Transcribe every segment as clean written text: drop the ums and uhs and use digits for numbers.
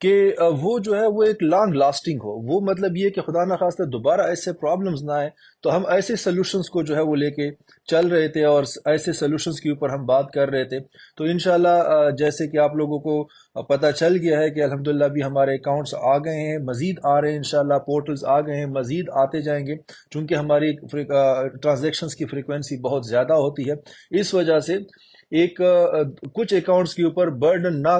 کہ وہ جو ہے وہ ایک لانگ لاسٹنگ ہو، وہ مطلب یہ کہ خدا نخواستہ دوبارہ ایسے پرابلمز نہ آئے، تو ہم ایسے سلوشنز کو جو ہے وہ لے کے چل رہے تھے اور ایسے سلوشنز کے اوپر ہم بات کر رہے تھے۔ تو انشاءاللہ جیسے کہ آپ لوگوں کو پتہ چل گیا ہے کہ الحمدللہ بھی ہمارے اکاؤنٹس آ گئے ہیں، مزید آ رہے ہیں، انشاءاللہ پورٹلز آ گئے ہیں، مزید آتے جائیں گے، چونکہ ہماری ٹرانزیکشنز کی فریکوینسی بہت زیادہ ہوتی ہے، اس وجہ سے ایک کچھ اکاؤنٹس کے اوپر برڈن نہ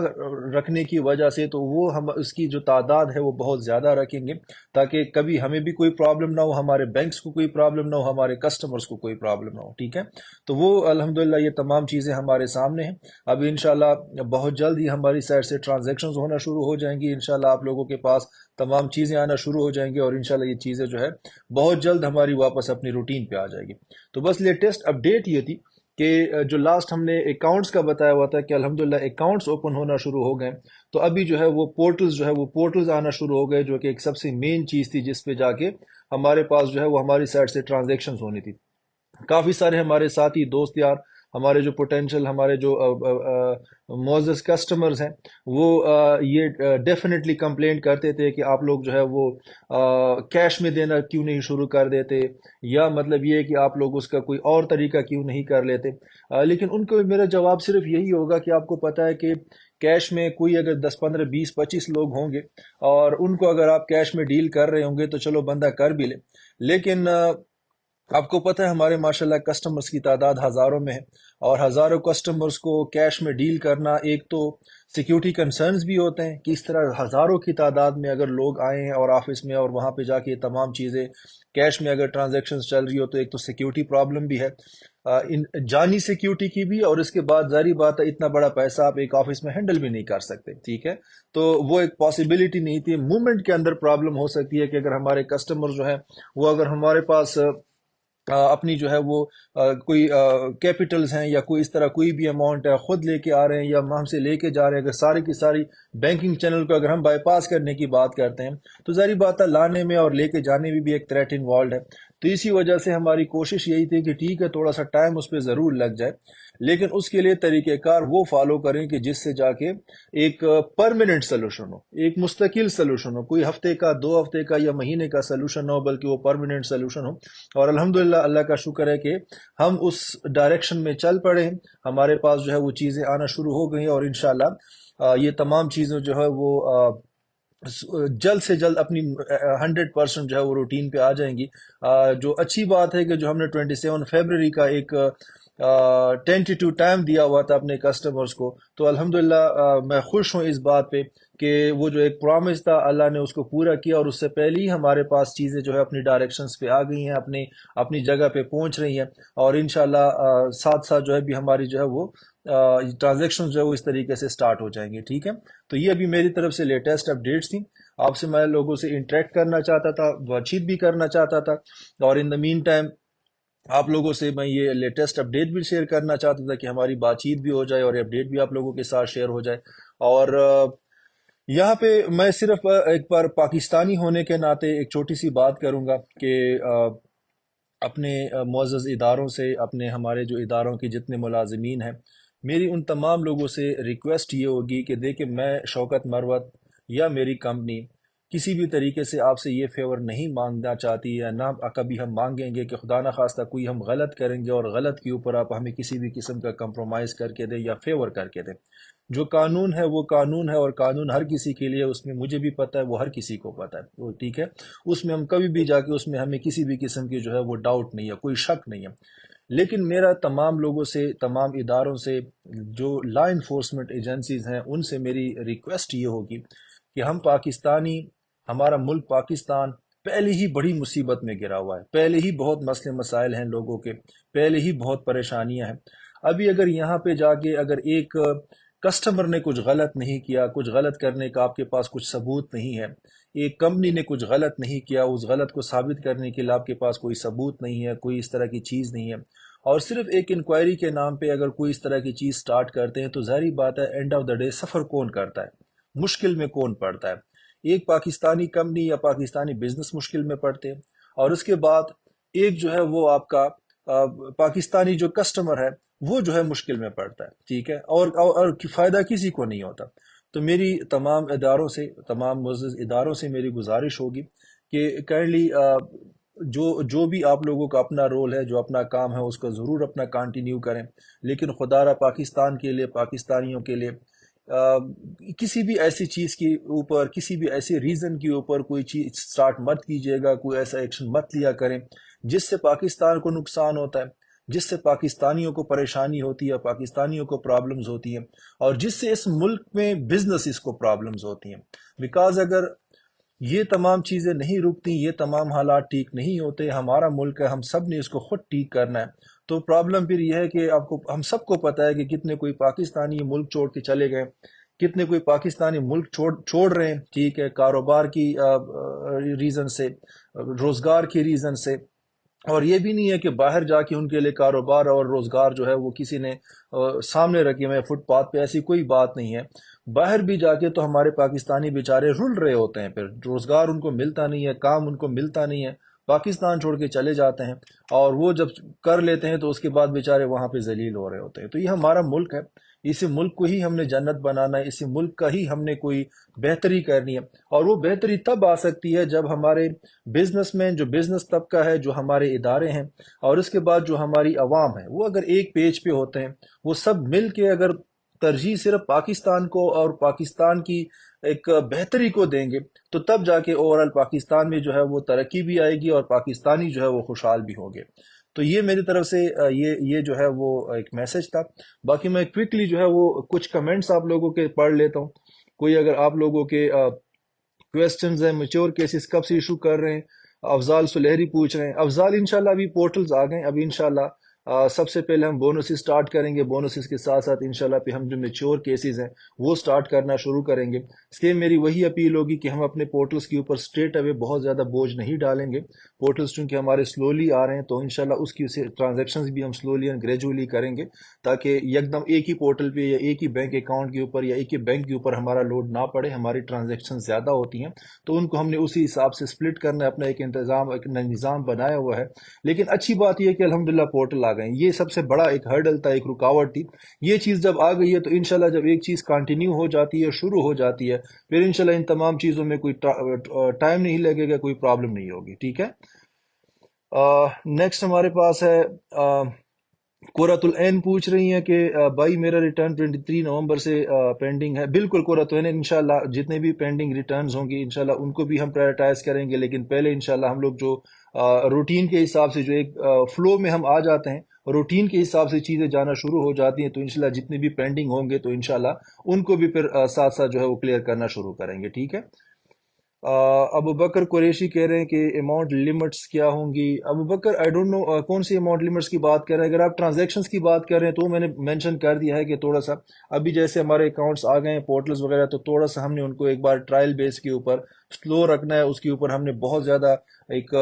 رکھنے کی وجہ سے تو وہ ہم اس کی جو تعداد ہے وہ بہت زیادہ رکھیں گے، تاکہ کبھی ہمیں بھی کوئی پرابلم نہ ہو، ہمارے بینکس کو کوئی پرابلم نہ ہو، ہمارے کسٹمرز کو کوئی پرابلم نہ ہو، ٹھیک ہے۔ تو وہ الحمدللہ یہ تمام چیزیں ہمارے سامنے ہیں۔ اب انشاءاللہ بہت جلد ہی ہماری سائٹ سے ٹرانزیکشنز ہونا شروع ہو جائیں گی، انشاءاللہ آپ لوگوں کے پاس تمام چیزیں آنا شروع ہو جائیں گی، اور انشاءاللہ یہ چیزیں جو ہے بہت جلد ہماری واپس اپنی روٹین پہ آ جائے گی۔ تو بس لیٹسٹ اپڈیٹ یہ تھی کہ جو لاسٹ ہم نے اکاؤنٹس کا بتایا ہوا تھا کہ الحمدللہ اکاؤنٹس اوپن ہونا شروع ہو گئے، تو ابھی جو ہے وہ پورٹلز جو ہے وہ پورٹلز آنا شروع ہو گئے، جو کہ ایک سب سے مین چیز تھی جس پہ جا کے ہمارے پاس جو ہے وہ ہماری سائٹ سے ٹرانزیکشنز ہونی تھی۔ کافی سارے ہمارے ساتھی دوست یار، ہمارے جو پوٹینشل، ہمارے جو معزز کسٹمرز ہیں، وہ یہ ڈیفینیٹلی کمپلینٹ کرتے تھے کہ آپ لوگ جو ہے وہ کیش میں دینا کیوں نہیں شروع کر دیتے، یا مطلب یہ ہے کہ آپ لوگ اس کا کوئی اور طریقہ کیوں نہیں کر لیتے۔ لیکن ان کو میرا جواب صرف یہی ہوگا کہ آپ کو پتہ ہے کہ کیش میں کوئی اگر 10 15 20 25 لوگ ہوں گے اور ان کو اگر آپ کیش میں ڈیل کر رہے ہوں گے تو چلو بندہ کر بھی لے، لیکن آپ کو پتہ ہے ہمارے ماشاءاللہ کسٹمرز کی تعداد ہزاروں میں ہے، اور ہزاروں کسٹمرز کو کیش میں ڈیل کرنا، ایک تو سیکیورٹی کنسرنز بھی ہوتے ہیں کہ اس طرح ہزاروں کی تعداد میں اگر لوگ آئے ہیں اور آفس میں اور وہاں پہ جا کے یہ تمام چیزیں کیش میں اگر ٹرانزیکشنز چل رہی ہو تو ایک تو سیکیورٹی پرابلم بھی ہے، جانی سیکیورٹی کی بھی، اور اس کے بعد ظاہری بات ہے اتنا بڑا پیسہ آپ ایک آفس میں ہینڈل بھی نہیں کر سکتے، ٹھیک ہے۔ تو وہ ایک پاسبلٹی نہیں تھی، موومنٹ کے اندر پرابلم ہو سکتی ہے کہ اگر ہمارے کسٹمر جو ہیں وہ اگر ہمارے پاس اپنی جو ہے وہ کوئی کیپٹلز ہیں یا کوئی اس طرح کوئی بھی اماؤنٹ ہے خود لے کے آ رہے ہیں یا ہم سے لے کے جا رہے ہیں، اگر ساری کی ساری بینکنگ چینل کو اگر ہم بائی پاس کرنے کی بات کرتے ہیں تو ظاہری بات ہے لانے میں اور لے کے جانے میں بھی ایک تھریٹ انوالوڈ ہے۔ تو اسی وجہ سے ہماری کوشش یہی تھی کہ ٹھیک ہے تھوڑا سا ٹائم اس پہ ضرور لگ جائے، لیکن اس کے لیے طریقہ کار وہ فالو کریں کہ جس سے جا کے ایک پرماننٹ سلوشن ہو، ایک مستقل سلوشن ہو، کوئی ہفتے کا 2 ہفتے کا یا مہینے کا سلوشن نہ ہو، بلکہ وہ پرماننٹ سلوشن ہو۔ اور الحمدللہ اللہ کا شکر ہے کہ ہم اس ڈائریکشن میں چل پڑے ہیں، ہمارے پاس جو ہے وہ چیزیں آنا شروع ہو گئی ہیں، اور انشاءاللہ یہ تمام چیزیں جو ہے وہ جلد سے جلد اپنی 100% جو ہے وہ روٹین پہ آ جائیں گی۔ جو اچھی بات ہے کہ جو ہم نے 27 فیبرری کا ایک ٹینٹیٹو ٹائم دیا ہوا تھا اپنے کسٹمرز کو، تو الحمدللہ میں خوش ہوں اس بات پہ کہ وہ جو ایک پرامس تھا اللہ نے اس کو پورا کیا، اور اس سے پہلے ہی ہمارے پاس چیزیں جو ہے اپنی ڈائریکشنز پہ آ گئی ہیں، اپنی جگہ پہ پہنچ رہی ہیں، اور انشاءاللہ ساتھ ساتھ جو ہے بھی ہماری جو ہے وہ ٹرانزیکشن جو ہے وہ اس طریقے سے سٹارٹ ہو جائیں گے، ٹھیک ہے۔ تو یہ ابھی میری طرف سے لیٹسٹ اپڈیٹس تھیں، آپ سے میں لوگوں سے انٹریکٹ کرنا چاہتا تھا، بات چیت بھی کرنا چاہتا تھا، اور ان دا مین ٹائم آپ لوگوں سے میں یہ لیٹسٹ اپڈیٹ بھی شیئر کرنا چاہتا تھا کہ ہماری بات چیت بھی ہو جائے اور یہ اپڈیٹ بھی آپ لوگوں کے ساتھ شیئر ہو جائے۔ اور یہاں پہ میں صرف ایک بار پاکستانی ہونے کے ناطے ایک چھوٹی سی بات کروں گا کہ اپنے معزز اداروں سے، اپنے ہمارے جو اداروں کے جتنے ملازمین ہیں، میری ان تمام لوگوں سے ریکویسٹ یہ ہوگی کہ دیکھیں میں شوکت مروت یا میری کمپنی کسی بھی طریقے سے آپ سے یہ فیور نہیں مانگنا چاہتی، یا نہ کبھی ہم مانگیں گے کہ خدا نخواستہ کوئی ہم غلط کریں گے اور غلط کے اوپر آپ ہمیں کسی بھی قسم کا کمپرومائز کر کے دیں یا فیور کر کے دیں۔ جو قانون ہے وہ قانون ہے، اور قانون ہر کسی کے لیے، اس میں مجھے بھی پتہ ہے، وہ ہر کسی کو پتہ ہے، وہ ٹھیک ہے، اس میں ہم کبھی بھی جا کے اس میں ہمیں کسی بھی قسم کی جو ہے وہ ڈاؤٹ نہیں ہے، کوئی شک نہیں ہے۔ لیکن میرا تمام لوگوں سے، تمام اداروں سے، جو لا انفورسمنٹ ایجنسیز ہیں، ان سے میری ریکویسٹ یہ ہوگی کہ ہم پاکستانی، ہمارا ملک پاکستان پہلے ہی بڑی مصیبت میں گرا ہوا ہے، پہلے ہی بہت مسئلے مسائل ہیں لوگوں کے، پہلے ہی بہت پریشانیاں ہیں۔ ابھی اگر یہاں پہ جا کے اگر ایک کسٹمر نے کچھ غلط نہیں کیا، کچھ غلط کرنے کا آپ کے پاس کچھ ثبوت نہیں ہے، ایک کمپنی نے کچھ غلط نہیں کیا، اس غلط کو ثابت کرنے کے لیے آپ کے پاس کوئی ثبوت نہیں ہے، کوئی اس طرح کی چیز نہیں ہے، اور صرف ایک انکوائری کے نام پہ اگر کوئی اس طرح کی چیز سٹارٹ کرتے ہیں، تو ظاہری بات ہے اینڈ آف دا ڈے سفر کون کرتا ہے، مشکل میں کون پڑتا ہے؟ ایک پاکستانی کمپنی یا پاکستانی بزنس مشکل میں پڑتے ہیں، اور اس کے بعد ایک جو ہے وہ آپ کا پاکستانی جو کسٹمر ہے وہ جو ہے مشکل میں پڑتا ہے، ٹھیک ہے، اور فائدہ کسی کو نہیں ہوتا۔ تو میری تمام اداروں سے، تمام معزز اداروں سے میری گزارش ہوگی کہ کائنڈلی جو بھی آپ لوگوں کا اپنا رول ہے، جو اپنا کام ہے، اس کو ضرور اپنا کنٹینیو کریں، لیکن خدا را پاکستان کے لیے، پاکستانیوں کے لیے کسی بھی ایسی چیز کے اوپر، کسی بھی ایسے ریزن کے اوپر کوئی چیز سٹارٹ مت کیجیے گا، کوئی ایسا ایکشن مت لیا کریں جس سے پاکستان کو نقصان ہوتا ہے، جس سے پاکستانیوں کو پریشانی ہوتی ہے، پاکستانیوں کو پرابلمز ہوتی ہیں، اور جس سے اس ملک میں بزنسز کو پرابلمز ہوتی ہیں۔ بیکاز اگر یہ تمام چیزیں نہیں رکتی، یہ تمام حالات ٹھیک نہیں ہوتے، ہمارا ملک ہے، ہم سب نے اس کو خود ٹھیک کرنا ہے، تو پرابلم پھر یہ ہے کہ ہم سب کو پتہ ہے کہ کتنے کوئی پاکستانی ملک چھوڑ کے چلے گئے، کتنے کوئی پاکستانی ملک چھوڑ رہے ہیں، ٹھیک ہے، کاروبار کی ریزن سے، روزگار کی ریزن سے، اور یہ بھی نہیں ہے کہ باہر جا کے ان کے لیے کاروبار اور روزگار جو ہے وہ کسی نے سامنے رکھے ہوئے فٹ پاتھ پہ، ایسی کوئی بات نہیں ہے۔ باہر بھی جا کے تو ہمارے پاکستانی بیچارے رل رہے ہوتے ہیں، پھر روزگار ان کو ملتا نہیں ہے، کام ان کو ملتا نہیں ہے، پاکستان چھوڑ کے چلے جاتے ہیں، اور وہ جب کر لیتے ہیں تو اس کے بعد بیچارے وہاں پہ ذلیل ہو رہے ہوتے ہیں۔ تو یہ ہمارا ملک ہے، اسی ملک کو ہی ہم نے جنت بنانا ہے، اسی ملک کا ہی ہم نے کوئی بہتری کرنی ہے، اور وہ بہتری تب آ سکتی ہے جب ہمارے بزنس مین، جو بزنس طبقہ ہے، جو ہمارے ادارے ہیں، اور اس کے بعد جو ہماری عوام ہے، وہ اگر ایک پیج پہ ہوتے ہیں، وہ سب مل کے اگر ترجیح صرف پاکستان کو اور پاکستان کی ایک بہتری کو دیں گے، تو تب جا کے اوورال پاکستان میں جو ہے وہ ترقی بھی آئے گی، اور پاکستانی جو ہے وہ خوشحال بھی ہوں گے۔ تو یہ میری طرف سے یہ جو ہے وہ ایک میسج تھا۔ باقی میں کوئکلی جو ہے وہ کچھ کمنٹس آپ لوگوں کے پڑھ لیتا ہوں۔ کوئی اگر آپ لوگوں کے کویسچنز ہیں، میچور کیسز کب سے ایشو کر رہے ہیں؟ افضال سلیحری پوچھ رہے ہیں۔ افضال انشاءاللہ ابھی پورٹلز آ گئے، ابھی انشاءاللہ سب سے پہلے ہم بونسز سٹارٹ کریں گے، بونسز کے ساتھ ساتھ انشاءاللہ پہ ہم جو میچور کیسز ہیں وہ سٹارٹ کرنا شروع کریں گے۔ سیم میری وہی اپیل ہوگی کہ ہم اپنے پورٹلز کے اوپر سٹریٹ اوے بہت زیادہ بوجھ نہیں ڈالیں گے۔ پورٹلز چونکہ ہمارے سلولی آ رہے ہیں، تو انشاءاللہ اس کی ٹرانزیکشنز بھی ہم سلولی اینڈ گریجولی کریں گے، تاکہ یکدم ایک ہی پورٹل پہ یا ایک ہی بینک اکاؤنٹ کے اوپر یا ایک ہی بینک کے اوپر ہمارا لوڈ نہ پڑے۔ ہماری ٹرانزیکشن زیادہ ہوتی ہیں تو ان کو ہم نے اسی حساب سے سپلٹ کرنا ہے، اپنا ایک انتظام، ایک نظام بنایا ہوا ہے۔ لیکن اچھی بات یہ ہے کہ الحمدللہ پورٹل آ گئے ہیں، یہ سب سے بڑا ایک ہرڈل تھا، ایک رکاوٹ تھی۔ یہ چیز جب آ گئی ہے تو انشاءاللہ جب ایک چیز کنٹینیو ہو جاتی ہے، شروع ہو جاتی ہے، پھر انشاءاللہ ان تمام چیزوں میں کوئی ٹائم نہیں لگے گا، کوئی پرابلم نہیں ہوگی، ٹھیک ہے۔ نیکسٹ ہمارے پاس ہے قرۃ العین پوچھ رہی ہیں کہ بھائی میرا ریٹرن 23 نومبر سے پینڈنگ ہے۔ بالکل قرۃ العین، انشاءاللہ جتنے بھی پینڈنگ ریٹرنز ہوں گی انشاءاللہ ان کو بھی ہم پرائرٹائز کریں گے، لیکن پہلے انشاءاللہ ہم لوگ جو روٹین کے حساب سے جو ایک فلو میں ہم آ جاتے ہیں، روٹین کے حساب سے چیزیں جانا شروع ہو جاتی ہیں، تو انشاءاللہ جتنے بھی پینڈنگ ہوں گے تو انشاءاللہ ان کو بھی پھر ساتھ ساتھ جو ہے وہ کلیئر کرنا شروع کریں گے، ٹھیک ہے۔ ابو بکر قریشی کہہ رہے ہیں کہ اماؤنٹ لمٹس کیا ہوں گی؟ ابو بکر آئی ڈونٹ نو کون سی اماؤنٹ لمٹس کی بات کر رہے ہیں۔ اگر آپ ٹرانزیکشنز کی بات کر رہے ہیں تو میں نے مینشن کر دیا ہے کہ تھوڑا سا ابھی جیسے ہمارے اکاؤنٹس آ گئے ہیں پورٹلز وغیرہ، تو تھوڑا سا ہم نے ان کو ایک بار ٹرائل بیس کے اوپر سلو رکھنا ہے، اس کے اوپر ہم نے بہت زیادہ ایک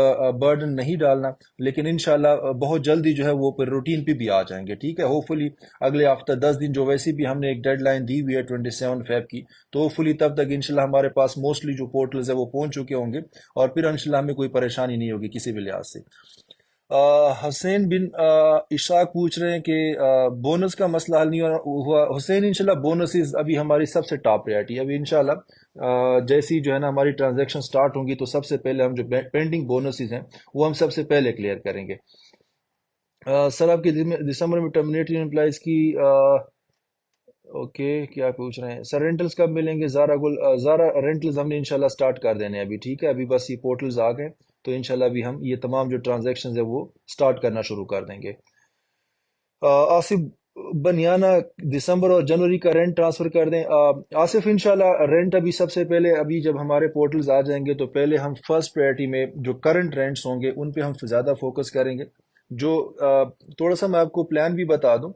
برڈن نہیں ڈالنا، لیکن انشاءاللہ بہت جلدی جو ہے وہ پھر روٹین پہ بھی آ جائیں گے، ٹھیک ہے۔ ہوپفلی اگلے ہفتہ 10 دن جو ویسے بھی ہم نے ایک ڈیڈ لائن دی ہوئی ہے 27 فیب کی، تو ہوپفلی تب تک انشاءاللہ ہمارے پاس موسٹلی جو پورٹلز ہے وہ پہنچ چکے ہوں گے، اور پھر انشاءاللہ ہمیں کوئی پریشانی نہیں ہوگی کسی بھی لحاظ سے۔ حسین بن اشاق پوچھ رہے ہیں کہ بونس کا مسئلہ حل نہیں ہوا۔ حسین انشاءاللہ بونسز ابھی ہماری سب سے ٹاپ پریارٹی ہے، ابھی انشاءاللہ جیسی جو ہے نا ہماری ٹرانزیکشن سٹارٹ ہوں گی تو سب سے پہلے ہم جو پینڈنگ بونسز ہیں وہ ہم سب سے پہلے کلیئر کریں گے۔ سر آپ کی دسمبر میں ٹرمینیٹنگ امپلائیز کی اوکے کیا پوچھ رہے ہیں سر، رینٹلز کب ملیں گے؟ زارا رینٹلز ہم نے انشاءاللہ سٹارٹ کر دینے ابھی، ٹھیک ہے۔ ابھی بس یہ پورٹلز آ گئے تو انشاءاللہ ابھی ہم یہ تمام جو ٹرانزیکشنز ہیں وہ سٹارٹ کرنا شروع کر دیں گے۔ آصف بنیانا دسمبر اور جنوری کا رینٹ ٹرانسفر کر دیں۔ آصف انشاءاللہ رینٹ ابھی سب سے پہلے، ابھی جب ہمارے پورٹلز آ جائیں گے تو پہلے ہم فرسٹ پریورٹی میں جو کرنٹ رینٹس ہوں گے ان پہ ہم زیادہ فوکس کریں گے۔ جو تھوڑا سا میں آپ کو پلان بھی بتا دوں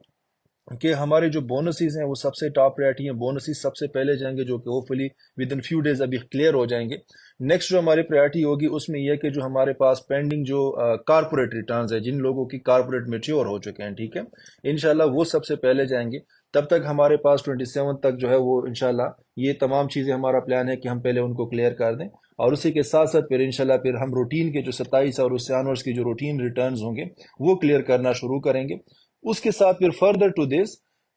کہ ہمارے جو بونسز ہیں وہ سب سے ٹاپ پریورٹی ہیں، بونسز سب سے پہلے جائیں گے، جو کہ hopefully within few days ابھی کلیئر ہو جائیں گے۔ نیکسٹ جو ہماری پریورٹی ہوگی اس میں یہ کہ جو ہمارے پاس پینڈنگ جو کارپوریٹ ریٹرنز ہیں، جن لوگوں کی کارپوریٹ میچیور ہو چکے ہیں، ٹھیک ہے، انشاءاللہ وہ سب سے پہلے جائیں گے۔ تب تک ہمارے پاس 27 تک جو ہے وہ انشاءاللہ یہ تمام چیزیں ہمارا پلان ہے کہ ہم پہلے ان کو کلیئر کر دیں، اور اسی کے ساتھ ساتھ پھر انشاءاللہ پھر ہم روٹین کے جو 27 اور اس سے آنورز کی جو روٹین ریٹرنز ہوں گے وہ کلیئر کرنا شروع کریں گے۔ اس کے ساتھ پھر فردر ٹو دس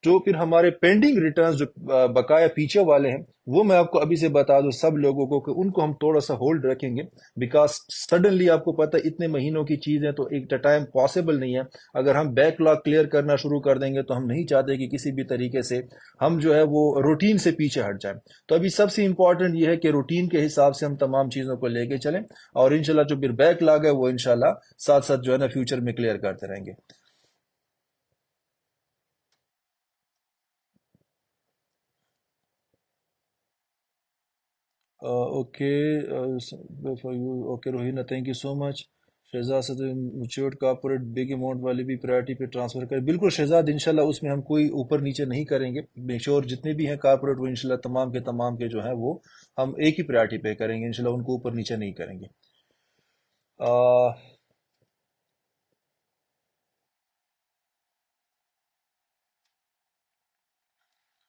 جو پھر ہمارے پینڈنگ ریٹرنز جو بقایا پیچھے والے ہیں، وہ میں آپ کو ابھی سے بتا دوں سب لوگوں کو کہ ان کو ہم تھوڑا سا ہولڈ رکھیں گے، بیکاز سڈنلی آپ کو پتہ اتنے مہینوں کی چیز ہے تو ایک ٹائم پاسبل نہیں ہے۔ اگر ہم بیک لاگ کلیئر کرنا شروع کر دیں گے تو ہم نہیں چاہتے کہ کسی بھی طریقے سے ہم جو ہے وہ روٹین سے پیچھے ہٹ جائیں۔ تو ابھی سب سے امپورٹنٹ یہ ہے کہ روٹین کے حساب سے ہم تمام چیزوں کو لے کے چلیں، اور انشاءاللہ جو پھر بیک لاگ ہے وہ انشاءاللہ ساتھ ساتھ جو ہے نا فیوچر میں کلیئر کرتے رہیں گے۔ Okay for you, okay Rohina, thank you so much. Shahzad سے میچورڈ کارپوریٹ بگ اماؤنٹ والی بھی پرائرٹی پہ ٹرانسفر کریں، بالکل شہزاد، انشاءاللہ اس میں ہم کوئی اوپر نیچے نہیں کریں گے۔ میچور جتنے بھی ہیں کارپوریٹ وہ انشاءاللہ تمام کے جو ہیں وہ ہم ایک ہی پرائرٹی پہ کریں گے، انشاءاللہ ان کو اوپر نیچے نہیں کریں گے۔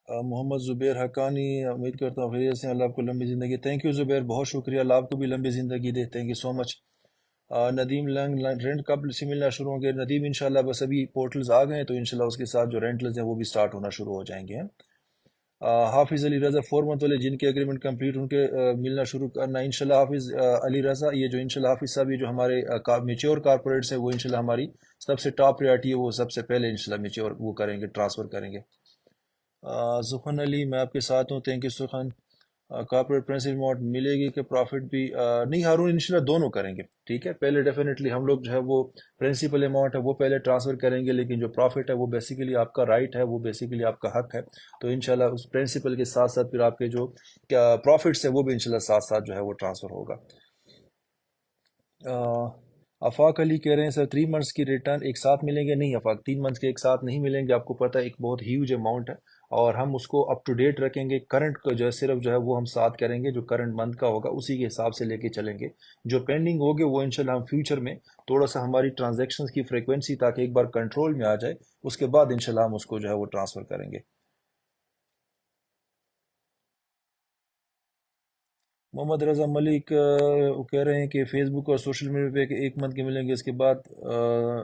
محمد زبیر حقانی، امید کرتا ہوں خیریت سے ہیں، اللہ آپ کو لمبی زندگی۔ تھینک یو زبیر، بہت شکریہ، اللہ آپ کو بھی لمبی زندگی دے، thank you so much. Nadeem لنگ، رینٹ کب سے ملنا شروع ہوں گے؟ ندیم انشاءاللہ بس ابھی پورٹلز آ گئے ہیں تو انشاءاللہ اس کے ساتھ جو رینٹلز ہیں وہ بھی سٹارٹ ہونا شروع ہو جائیں گے۔ حافظ علی رضا، 4 منتھ والے جن کے اگریمنٹ کمپلیٹ ان کے ملنا شروع کرنا انشاءاللہ۔ حافظ علی رضا، یہ جو انشاءاللہ حافظ صاحب، یہ جو ہمارے میچور کارپوریٹس ہیں وہ انشاءاللہ ہماری سب سے ٹاپ پریورٹی ہے، وہ سب سے پہلے انشاءاللہ میچور وہ کریں گے، ٹرانسفر کریں گے۔ سخن علی، میں آپ کے ساتھ ہوں، تھینک یو سخن۔ کارپوریٹ پرنسپل اماؤنٹ ملے گی کہ پروفٹ بھی؟ نہیں ہارون، انشاءاللہ دونوں کریں گے، ٹھیک ہے۔ پہلے ڈیفینیٹلی ہم لوگ جو ہے وہ پرنسپل اماؤنٹ ہے وہ پہلے ٹرانسفر کریں گے، لیکن جو پروفٹ ہے وہ بیسیکلی آپ کا رائٹ ہے، وہ بیسیکلی آپ کا حق ہے، تو انشاءاللہ اس پرنسپل کے ساتھ ساتھ پھر آپ کے جو پروفٹس ہے وہ بھی انشاءاللہ ساتھ ساتھ جو ہے وہ ٹرانسفر ہوگا۔ آفاق علی کہہ رہے ہیں سر 3 منتھس کی ریٹرن ایک ساتھ ملیں گے؟ نہیں آفاق، 3 منتھس کے ایک ساتھ نہیں ملیں گے، آپ کو پتہ ہے ایک بہت ہیوج اماؤنٹ ہے، اور ہم اس کو اپ ٹو ڈیٹ رکھیں گے، کرنٹ کو جو ہے صرف جو ہے وہ ہم ساتھ کریں گے، جو کرنٹ منتھ کا ہوگا اسی کے حساب سے لے کے چلیں گے، جو پینڈنگ ہوگے وہ انشاءاللہ ہم فیوچر میں تھوڑا سا ہماری ٹرانزیکشنز کی فریکوینسی تاکہ ایک بار کنٹرول میں آ جائے، اس کے بعد انشاءاللہ ہم اس کو جو ہے وہ ٹرانسفر کریں گے۔ محمد رضا ملک وہ کہہ رہے ہیں کہ فیس بک اور سوشل میڈیا پہ 1 منتھ کے ملیں گے، اس کے بعد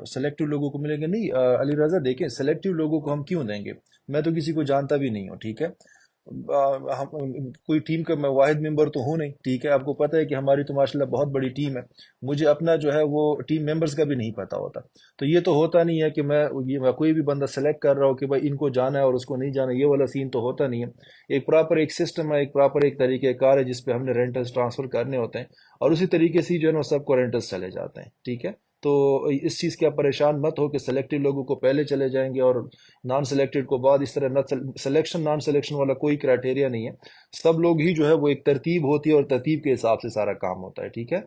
سلیکٹو لوگوں کو ملیں گے؟ نہیں علی رضا، دیکھیں سلیکٹو لوگوں کو ہم کیوں دیں گے؟ میں تو کسی کو جانتا بھی نہیں ہوں، ٹھیک ہے۔ کوئی ٹیم کا میں واحد ممبر تو ہوں نہیں، ٹھیک ہے۔ آپ کو پتہ ہے کہ ہماری تو ماشاءاللہ بہت بڑی ٹیم ہے، مجھے اپنا جو ہے وہ ٹیم ممبرز کا بھی نہیں پتہ ہوتا، تو یہ تو ہوتا نہیں ہے کہ میں کوئی بھی بندہ سلیکٹ کر رہا ہوں کہ بھائی ان کو جانا ہے اور اس کو نہیں جانا، یہ والا سین تو ہوتا نہیں ہے۔ ایک پراپر ایک سسٹم ہے، ایک پراپر ایک طریقہ کار ہے جس پہ ہم نے رینٹلز ٹرانسفر کرنے ہوتے ہیں، اور اسی طریقے سے جو ہے نا سب کو رینٹلز چلے جاتے ہیں، ٹھیک ہے۔ تو اس چیز کے آپ پریشان مت ہو کہ سلیکٹڈ لوگوں کو پہلے چلے جائیں گے اور نان سلیکٹڈ کو بعد، اس طرح نہ سلیکشن نان سلیکشن والا کوئی کرائٹیریا نہیں ہے، سب لوگ ہی جو ہے وہ ایک ترتیب ہوتی ہے اور ترتیب کے حساب سے سارا کام ہوتا ہے، ٹھیک ہے۔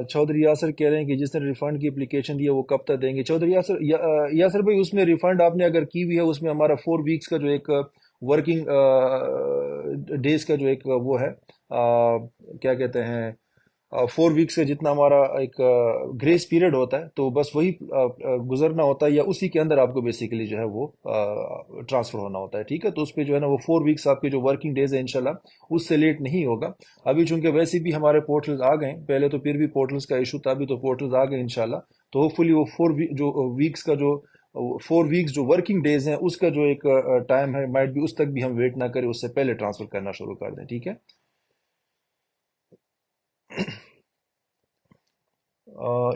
چودھری یاسر کہہ رہے ہیں کہ جس نے ریفنڈ کی اپلیکیشن دی ہے وہ کب تک دیں گے؟ چودھری یاسر، یاسر بھائی، اس میں ریفنڈ آپ نے اگر کی ہوئی ہے اس میں ہمارا 4 ویکس کا جو ایک ورکنگ ڈیز کا جو ایک وہ ہے، کیا کہتے ہیں، 4 ویکس کا جتنا ہمارا ایک گریس پیریڈ ہوتا ہے، تو بس وہی گزرنا ہوتا ہے، یا اسی کے اندر آپ کو بیسیکلی جو ہے وہ ٹرانسفر ہونا ہوتا ہے، ٹھیک ہے۔ تو اس پہ جو ہے نا وہ 4 ویکس آپ کے جو ورکنگ ڈیز ہے انشاءاللہ اس سے لیٹ نہیں ہوگا۔ ابھی چونکہ ویسے بھی ہمارے پورٹلز آ گئے ہیں، پہلے تو پھر بھی پورٹلز کا ایشو تھا، ابھی تو پورٹلز آ گئے انشاءاللہ، تو ہوپ فلی وہ 4 ویکس کا جو 4 ویکس جو ورکنگ ڈیز ہیں اس کا جو ایک ٹائم ہے، مائٹ بھی اس تک بھی ہم ویٹ نہ کریں، اس سے پہلے ٹرانسفر کرنا شروع کر دیں، ٹھیک ہے۔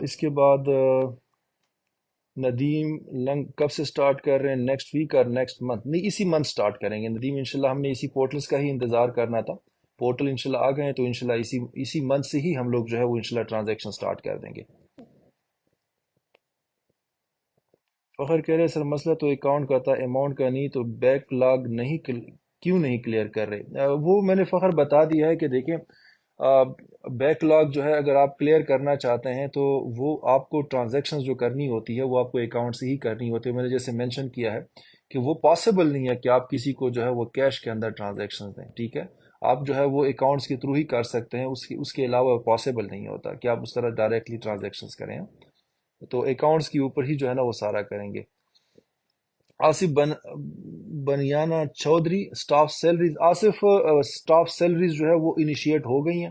اس کے بعد ندیم لنگ کب سے سٹارٹ کر رہے ہیں؟ نیکسٹ ویک اور نیکسٹ منتھ؟ نہیں، اسی منتھ سٹارٹ کریں گے ندیم، انشاءاللہ ہم نے اسی پورٹلز کا ہی انتظار کرنا تھا، پورٹل انشاءاللہ آ گئے ہیں تو انشاءاللہ اسی منتھ سے ہی ہم لوگ جو ہے وہ انشاءاللہ ٹرانزیکشن سٹارٹ کر دیں گے۔ فخر کہہ رہے ہیں سر مسئلہ تو اکاؤنٹ کا تھا، اماؤنٹ کا نہیں، تو بیک لاگ نہیں کیوں نہیں کلیئر کر رہے؟ وہ میں نے فخر بتا دیا ہے کہ دیکھیں بیک لاگ جو ہے اگر آپ کلیئر کرنا چاہتے ہیں تو وہ آپ کو ٹرانزیکشنز جو کرنی ہوتی ہے وہ آپ کو اکاؤنٹ سے ہی کرنی ہوتی ہے، میں نے جیسے مینشن کیا ہے کہ وہ پاسبل نہیں ہے کہ آپ کسی کو جو ہے وہ کیش کے اندر ٹرانزیکشنز دیں، ٹھیک ہے۔ آپ جو ہے وہ اکاؤنٹس کے تھرو ہی کر سکتے ہیں، اس کے علاوہ پاسبل نہیں ہوتا کہ آپ اس طرح ڈائریکٹلی ٹرانزیکشنز کریں، تو اکاؤنٹس کے اوپر ہی جو ہے نا وہ سارا کریں گے۔ آصف بنیانا Chaudhry, staff salaries, Asif staff salaries جو ہے وہ انیشیٹ ہو گئی ہیں،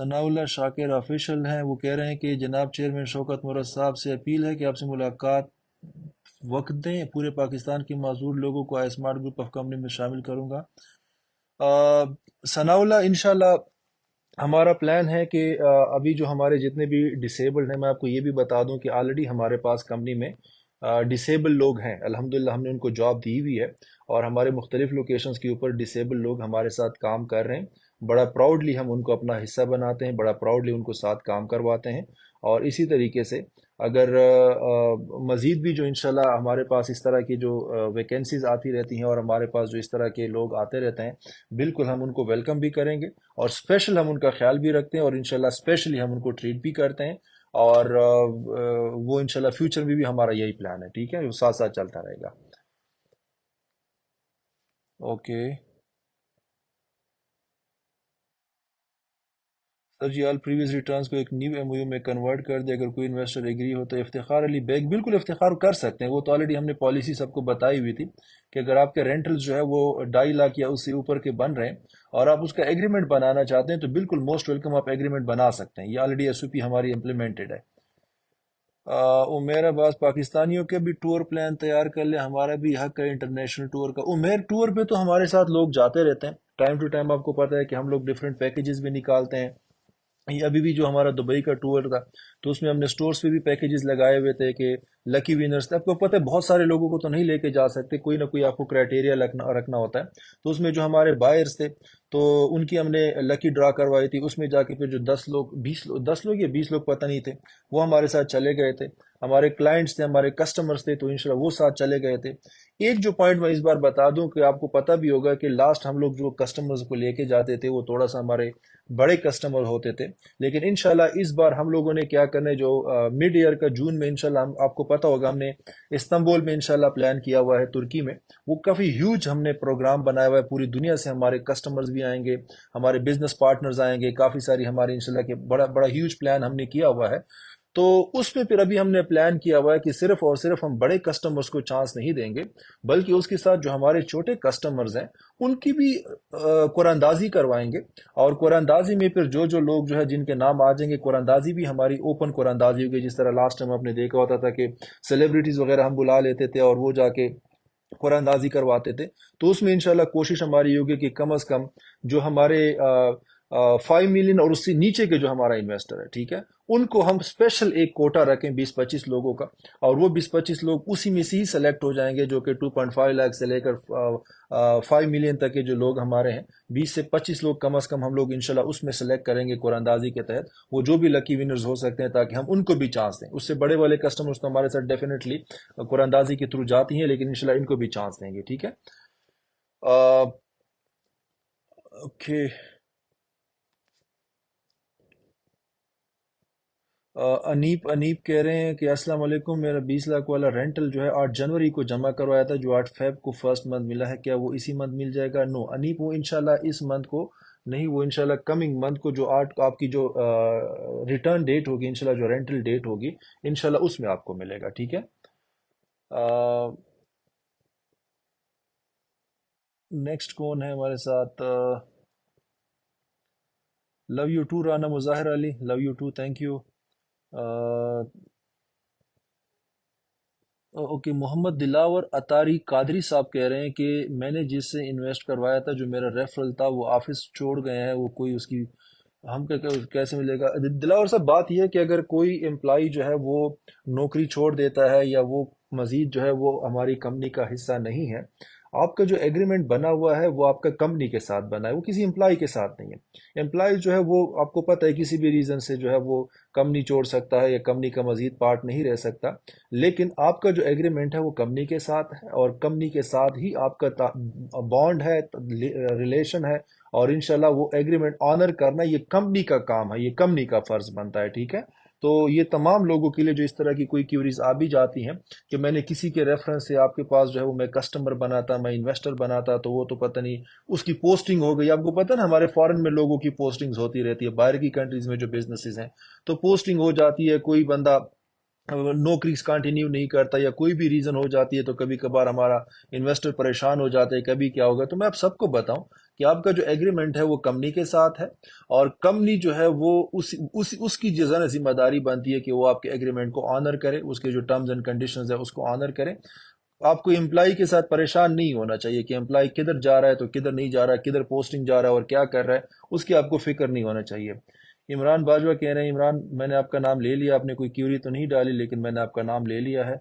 ثناءاللہ شاکر آفیشل ہیں، وہ کہہ رہے ہیں کہ جناب چیئرمین شوکت مراد صاحب سے اپیل ہے کہ آپ سے ملاقات وقت دیں، پورے پاکستان کے معذور لوگوں کو اسمارٹ گروپ آف کمپنی میں شامل کروں گا۔ ثناءاللہ انشاءاللہ ہمارا پلان ہے کہ ابھی جو ہمارے جتنے بھی ڈسیبلڈ ہیں، میں آپ کو یہ بھی بتا دوں کہ آلریڈی ہمارے پاس کمپنی میں ڈسیبل لوگ ہیں، الحمدللہ ہم نے ان کو جاب دی ہوئی ہے، اور ہمارے مختلف لوکیشنز کے اوپر ڈسیبل لوگ ہمارے ساتھ کام کر رہے ہیں۔ بڑا پراؤڈلی ہم ان کو اپنا حصہ بناتے ہیں، بڑا پراؤڈلی ان کو ساتھ کام کرواتے ہیں، اور اسی طریقے سے اگر مزید بھی جو انشاءاللہ ہمارے پاس اس طرح کی جو ویکنسیز آتی رہتی ہیں، اور ہمارے پاس جو اس طرح کے لوگ آتے رہتے ہیں، بالکل ہم ان کو ویلکم بھی کریں گے، اور اسپیشل ہم ان کا خیال بھی رکھتے ہیں، اور انشاءاللہ اسپیشلی ہم ان کو ٹریٹ بھی کرتے ہیں، اور وہ انشاءاللہ فیوچر میں بھی ہمارا یہی پلان ہے، ٹھیک ہے، وہ ساتھ ساتھ چلتا رہے گا۔ اوکے سر جی، آل پریویس ریٹرنز کو ایک نیو ایم او یو میں کنورٹ کر دے، اگر کوئی انویسٹر ایگری ہو تو افتخار علی بیگ بالکل افتخار کر سکتے ہیں، وہ تو آلریڈی ہم نے پالیسی سب کو بتائی ہوئی تھی کہ اگر آپ کے رینٹلز جو ہے وہ 2.5 لاکھ یا اس سے اوپر کے بن رہے ہیں، اور آپ اس کا ایگریمنٹ بنانا چاہتے ہیں، تو بالکل موسٹ ویلکم آپ ایگریمنٹ بنا سکتے ہیں، یہ آلریڈی ایس او پی ہماری امپلیمنٹڈ ہے۔ عمیر عباس، پاکستانیوں کے بھی ٹور پلان تیار کر لیں، ہمارا بھی حق ہے انٹرنیشنل ٹور کا۔ عمیر، ٹور پہ تو ہمارے ساتھ لوگ جاتے رہتے ہیں ٹائم ٹو ٹائم، آپ کو پتہ ہے کہ ہم لوگ ڈفرینٹ پیکیجز بھی نکالتے ہیں۔ یہ ابھی بھی جو ہمارا دبئی کا ٹور تھا، تو اس میں ہم نے سٹورز پہ بھی پیکیجز لگائے ہوئے تھے کہ لکی وینرز تھے۔ آپ کو پتہ ہے بہت سارے لوگوں کو تو نہیں لے کے جا سکتے، کوئی نہ کوئی آپ کو کرائٹیریا رکھنا ہوتا ہے، تو اس میں جو ہمارے بائرز تھے تو ان کی ہم نے لکی ڈرا کروائی تھی، اس میں جا کے پھر جو 10 لوگ یا 20 لوگ پتہ نہیں تھے، وہ ہمارے ساتھ چلے گئے تھے، ہمارے کلائنٹس تھے، ہمارے کسٹمرز تھے، تو انشاءاللہ وہ ساتھ چلے گئے تھے۔ ایک جو پوائنٹ میں اس بار بتا دوں کہ آپ کو پتہ بھی ہوگا کہ لاسٹ ہم لوگ جو کسٹمرز کو لے کے جاتے تھے وہ تھوڑا سا ہمارے بڑے کسٹمر ہوتے تھے، لیکن انشاءاللہ اس بار ہم لوگوں نے کیا کرنے، جو مڈ ایئر کا جون میں انشاءاللہ آپ کو پتہ ہوگا ہم نے استنبول میں انشاءاللہ پلان کیا ہوا ہے، ترکی میں، وہ کافی ہیوج ہم نے پروگرام بنایا ہوا ہے، پوری دنیا سے ہمارے کسٹمرز بھی آئیں گے، ہمارے بزنس پارٹنرز آئیں گے، کافی ساری ہمارے انشاءاللہ کے بڑا بڑا ہیوج پلان ہم نے کیا ہوا ہے۔ تو اس میں پھر ابھی ہم نے پلان کیا ہوا ہے کہ صرف اور صرف ہم بڑے کسٹمرز کو چانس نہیں دیں گے، بلکہ اس کے ساتھ جو ہمارے چھوٹے کسٹمرز ہیں ان کی بھی قرآن اندازی کروائیں گے، اور قرآن اندازی میں پھر جو جو لوگ جو ہے جن کے نام آ جائیں گے، قرآن اندازی بھی ہماری اوپن قرآن اندازی ہوگی، جس طرح لاسٹ ٹائم آپ نے دیکھا ہوتا تھا کہ سیلیبریٹیز وغیرہ ہم بلا لیتے تھے اور وہ جا کے قرآن اندازی کرواتے تھے، تو اس میں انشاءاللہ کوشش ہماری ہوگی کہ کم از کم جو ہمارے 5 ملین اور اس سے نیچے کے جو ہمارا انویسٹر ہے، ٹھیک ہے، ان کو ہم اسپیشل ایک کوٹا رکھیں 20-25 لوگوں کا، اور وہ 20-25 لوگ اسی میں سے ہی سلیکٹ ہو جائیں گے، جو کہ 2.5 لاکھ سے لے کر 5 ملین تک کے جو لوگ ہمارے ہیں، 20 سے 25 لوگ کم از کم ہم لوگ انشاءاللہ اس میں سلیکٹ کریں گے قرآن اندازی کے تحت، وہ جو بھی لکی ونرز ہو سکتے ہیں، تاکہ ہم ان کو بھی چانس دیں۔ اس سے بڑے والے کسٹمرز تو ہمارے ساتھ ڈیفینیٹلی قرآن اندازی کے تھرو جاتی ہیں، لیکن انشاءاللہ ان کو بھی چانس دیں گے، ٹھیک ہے۔ اوکے انیپ کہہ رہے ہیں کہ السلام علیکم، میرا 20 لاکھ والا رینٹل جو ہے 8 جنوری کو جمع کروایا تھا، جو 8 فیب کو فرسٹ منتھ ملا ہے، کیا وہ اسی منتھ مل جائے گا؟ نو انیپ، وہ انشاءاللہ اس منتھ کو نہیں، وہ انشاءاللہ کمنگ منتھ کو جو آپ کی جو ریٹرن ڈیٹ ہوگی، انشاءاللہ جو رینٹل ڈیٹ ہوگی، انشاءاللہ اس میں آپ کو ملے گا، ٹھیک ہے۔ نیکسٹ کون ہے ہمارے ساتھ؟ Love you too Rana Mazahir Ali, love you too, thank you. Okay, Muhammad Dilawar Attari Qadri صاحب کہہ رہے ہیں کہ میں نے جس سے انویسٹ کروایا تھا، جو میرا ریفرل تھا، وہ آفس چھوڑ گئے ہیں، وہ کوئی اس کی ہم کیسے ملے گا؟ دلاور صاحب، بات یہ ہے کہ اگر کوئی امپلائی جو ہے وہ نوکری چھوڑ دیتا ہے، یا وہ مزید جو ہے وہ ہماری کمپنی کا حصہ نہیں ہے، آپ کا جو ایگریمنٹ بنا ہوا ہے وہ آپ کا کمپنی کے ساتھ بنا ہے، وہ کسی امپلائی کے ساتھ نہیں ہے۔ امپلائی جو ہے وہ آپ کو پتہ ہے کسی بھی ریزن سے جو ہے وہ کمپنی چھوڑ سکتا ہے، یا کمپنی کا مزید پارٹ نہیں رہ سکتا، لیکن آپ کا جو ایگریمنٹ ہے وہ کمپنی کے ساتھ ہے، اور کمپنی کے ساتھ ہی آپ کا بانڈ ہے، ریلیشن ہے، اور انشاءاللہ وہ ایگریمنٹ آنر کرنا یہ کمپنی کا کام ہے، یہ کمپنی کا فرض بنتا ہے، ٹھیک ہے۔ تو یہ تمام لوگوں کے لیے جو اس طرح کی کوئی کیوریز آ بھی جاتی ہیں کہ میں نے کسی کے ریفرنس سے آپ کے پاس جو ہے وہ میں کسٹمر بناتا، میں انویسٹر بناتا، تو وہ تو پتہ نہیں اس کی پوسٹنگ ہو گئی، آپ کو پتہ نا ہمارے فارن میں لوگوں کی پوسٹنگز ہوتی رہتی ہے، باہر کی کنٹریز میں جو بزنسز ہیں، تو پوسٹنگ ہو جاتی ہے، کوئی بندہ نوکری کنٹینیو نہیں کرتا، یا کوئی بھی ریزن ہو جاتی ہے، تو کبھی کبھار ہمارا انویسٹر پریشان ہو جاتے ہیں، کبھی کیا ہوگا۔ تو میں آپ سب کو بتاؤں کہ آپ کا جو ایگریمنٹ ہے وہ کمپنی کے ساتھ ہے، اور کمپنی جو ہے وہ اس کی جو ہے ذمہ داری بنتی ہے کہ وہ آپ کے ایگریمنٹ کو آنر کرے، اس کے جو ٹرمز اینڈ کنڈیشنز ہے اس کو آنر کرے۔ آپ کو امپلائی کے ساتھ پریشان نہیں ہونا چاہیے کہ امپلائی کدھر جا رہا ہے تو کدھر نہیں جا رہا ہے، کدھر پوسٹنگ جا رہا ہے اور کیا کر رہا ہے، اس کی آپ کو فکر نہیں ہونا چاہیے۔ عمران باجوہ کہہ رہے ہیں، عمران میں نے آپ کا نام لے لیا، آپ نے کوئی کیوری تو نہیں ڈالی لیکن میں نے آپ کا نام لے لیا ہے۔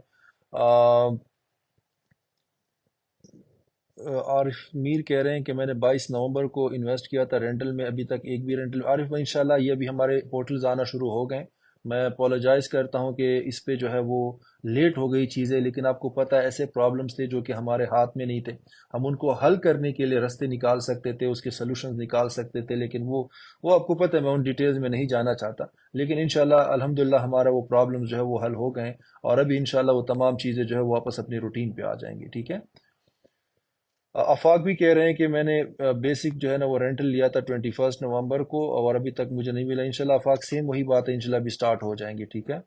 عارف میر کہہ رہے ہیں کہ میں نے 22 نومبر کو انویسٹ کیا تھا رینٹل میں، ابھی تک ایک بھی رینٹل۔ عارف بھائی انشاءاللہ یہ ابھی ہمارے پورٹلز آنا شروع ہو گئے، میں اپولوجائز کرتا ہوں کہ اس پہ جو ہے وہ لیٹ ہو گئی چیزیں، لیکن آپ کو پتہ ہے ایسے پرابلمز تھے جو کہ ہمارے ہاتھ میں نہیں تھے، ہم ان کو حل کرنے کے لیے رستے نکال سکتے تھے، اس کے سلوشنز نکال سکتے تھے، لیکن وہ آپ کو پتہ ہے میں ان ڈیٹیلز میں نہیں جانا چاہتا، لیکن انشاءاللہ الحمدللہ ہمارا وہ پرابلمز جو ہے وہ حل ہو گئے، اور ابھی انشاءاللہ وہ تمام چیزیں جو ہے وہ واپس اپنی روٹین پہ آ جائیں گی، ٹھیک ہے۔ آفاق بھی کہہ رہے ہیں کہ میں نے بیسک جو ہے نا وہ رینٹل لیا تھا 21 نومبر کو، اور ابھی تک مجھے نہیں ملا۔ انشاءاللہ آفاق سیم وہی بات ہے، انشاءاللہ ابھی سٹارٹ ہو جائیں گے، ٹھیک ہے۔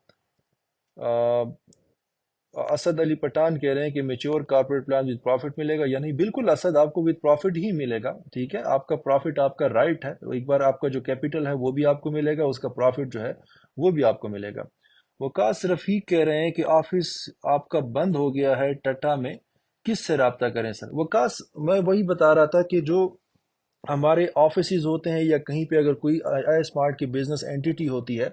اسد علی پٹھان کہہ رہے ہیں کہ mature corporate plan with profit ملے گا یا نہیں؟ بالکل اسد، آپ کو وتھ پروفٹ ہی ملے گا، ٹھیک ہے۔ آپ کا پروفٹ آپ کا رائٹ ہے، ایک بار آپ کا جو کیپٹل ہے وہ بھی آپ کو ملے گا، اس کا پروفٹ جو ہے وہ بھی آپ کو ملے گا۔ وقاص رفیق کہہ رہے ہیں کہ آفس آپ کا بند ہو گیا ہے ٹٹا میں، کس سے رابطہ کریں سر؟ وقاص میں وہی بتا رہا تھا کہ جو ہمارے آفیسز ہوتے ہیں یا کہیں پہ اگر کوئی آئی اسمارٹ کی بزنس اینٹیٹی ہوتی ہے،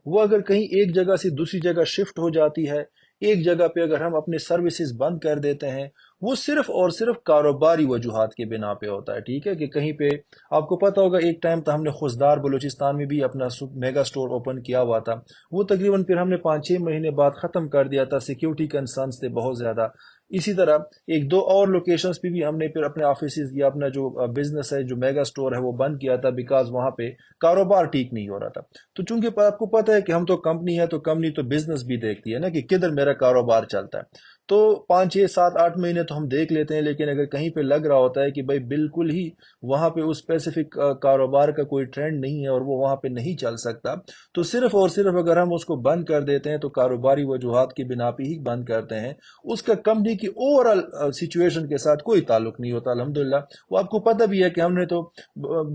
وہ اگر کہیں ایک جگہ سے دوسری جگہ شفٹ ہو جاتی ہے، ایک جگہ پہ اگر ہم اپنے سروسز بند کر دیتے ہیں، وہ صرف اور صرف کاروباری وجوہات کے بنا پہ ہوتا ہے، ٹھیک ہے، کہ کہیں پہ آپ کو پتہ ہوگا ایک ٹائم تھا ہم نے خضدار بلوچستان میں بھی اپنا میگا سٹور اوپن کیا ہوا تھا، وہ تقریباً پھر ہم نے 5-6 مہینے بعد ختم کر دیا تھا، سیکیورٹی کنسرنس تھے بہت زیادہ۔ اسی طرح ایک دو اور لوکیشنز پہ بھی ہم نے پھر اپنے آفیسز یا اپنا جو بزنس ہے جو میگا سٹور ہے وہ بند کیا تھا، بیکاز وہاں پہ کاروبار ٹھیک نہیں ہو رہا تھا۔ تو چونکہ آپ کو پتہ ہے کہ ہم تو کمپنی ہے، تو کمپنی تو بزنس بھی دیکھتی ہے نا کہ کدھر میرا کاروبار چلتا ہے، تو 5-6-7-8 مہینے تو ہم دیکھ لیتے ہیں، لیکن اگر کہیں پہ لگ رہا ہوتا ہے کہ بھائی بالکل ہی وہاں پہ اس اسپیسیفک کاروبار کا کوئی ٹرینڈ نہیں ہے اور وہ وہاں پہ نہیں چل سکتا، تو صرف اور صرف اگر ہم اس کو بند کر دیتے ہیں تو کاروباری وجوہات کی بنا پہ ہی بند کرتے ہیں، اس کا کمپنی کی اوورال سچویشن کے ساتھ کوئی تعلق نہیں ہوتا الحمدللہ۔ وہ آپ کو پتہ بھی ہے کہ ہم نے تو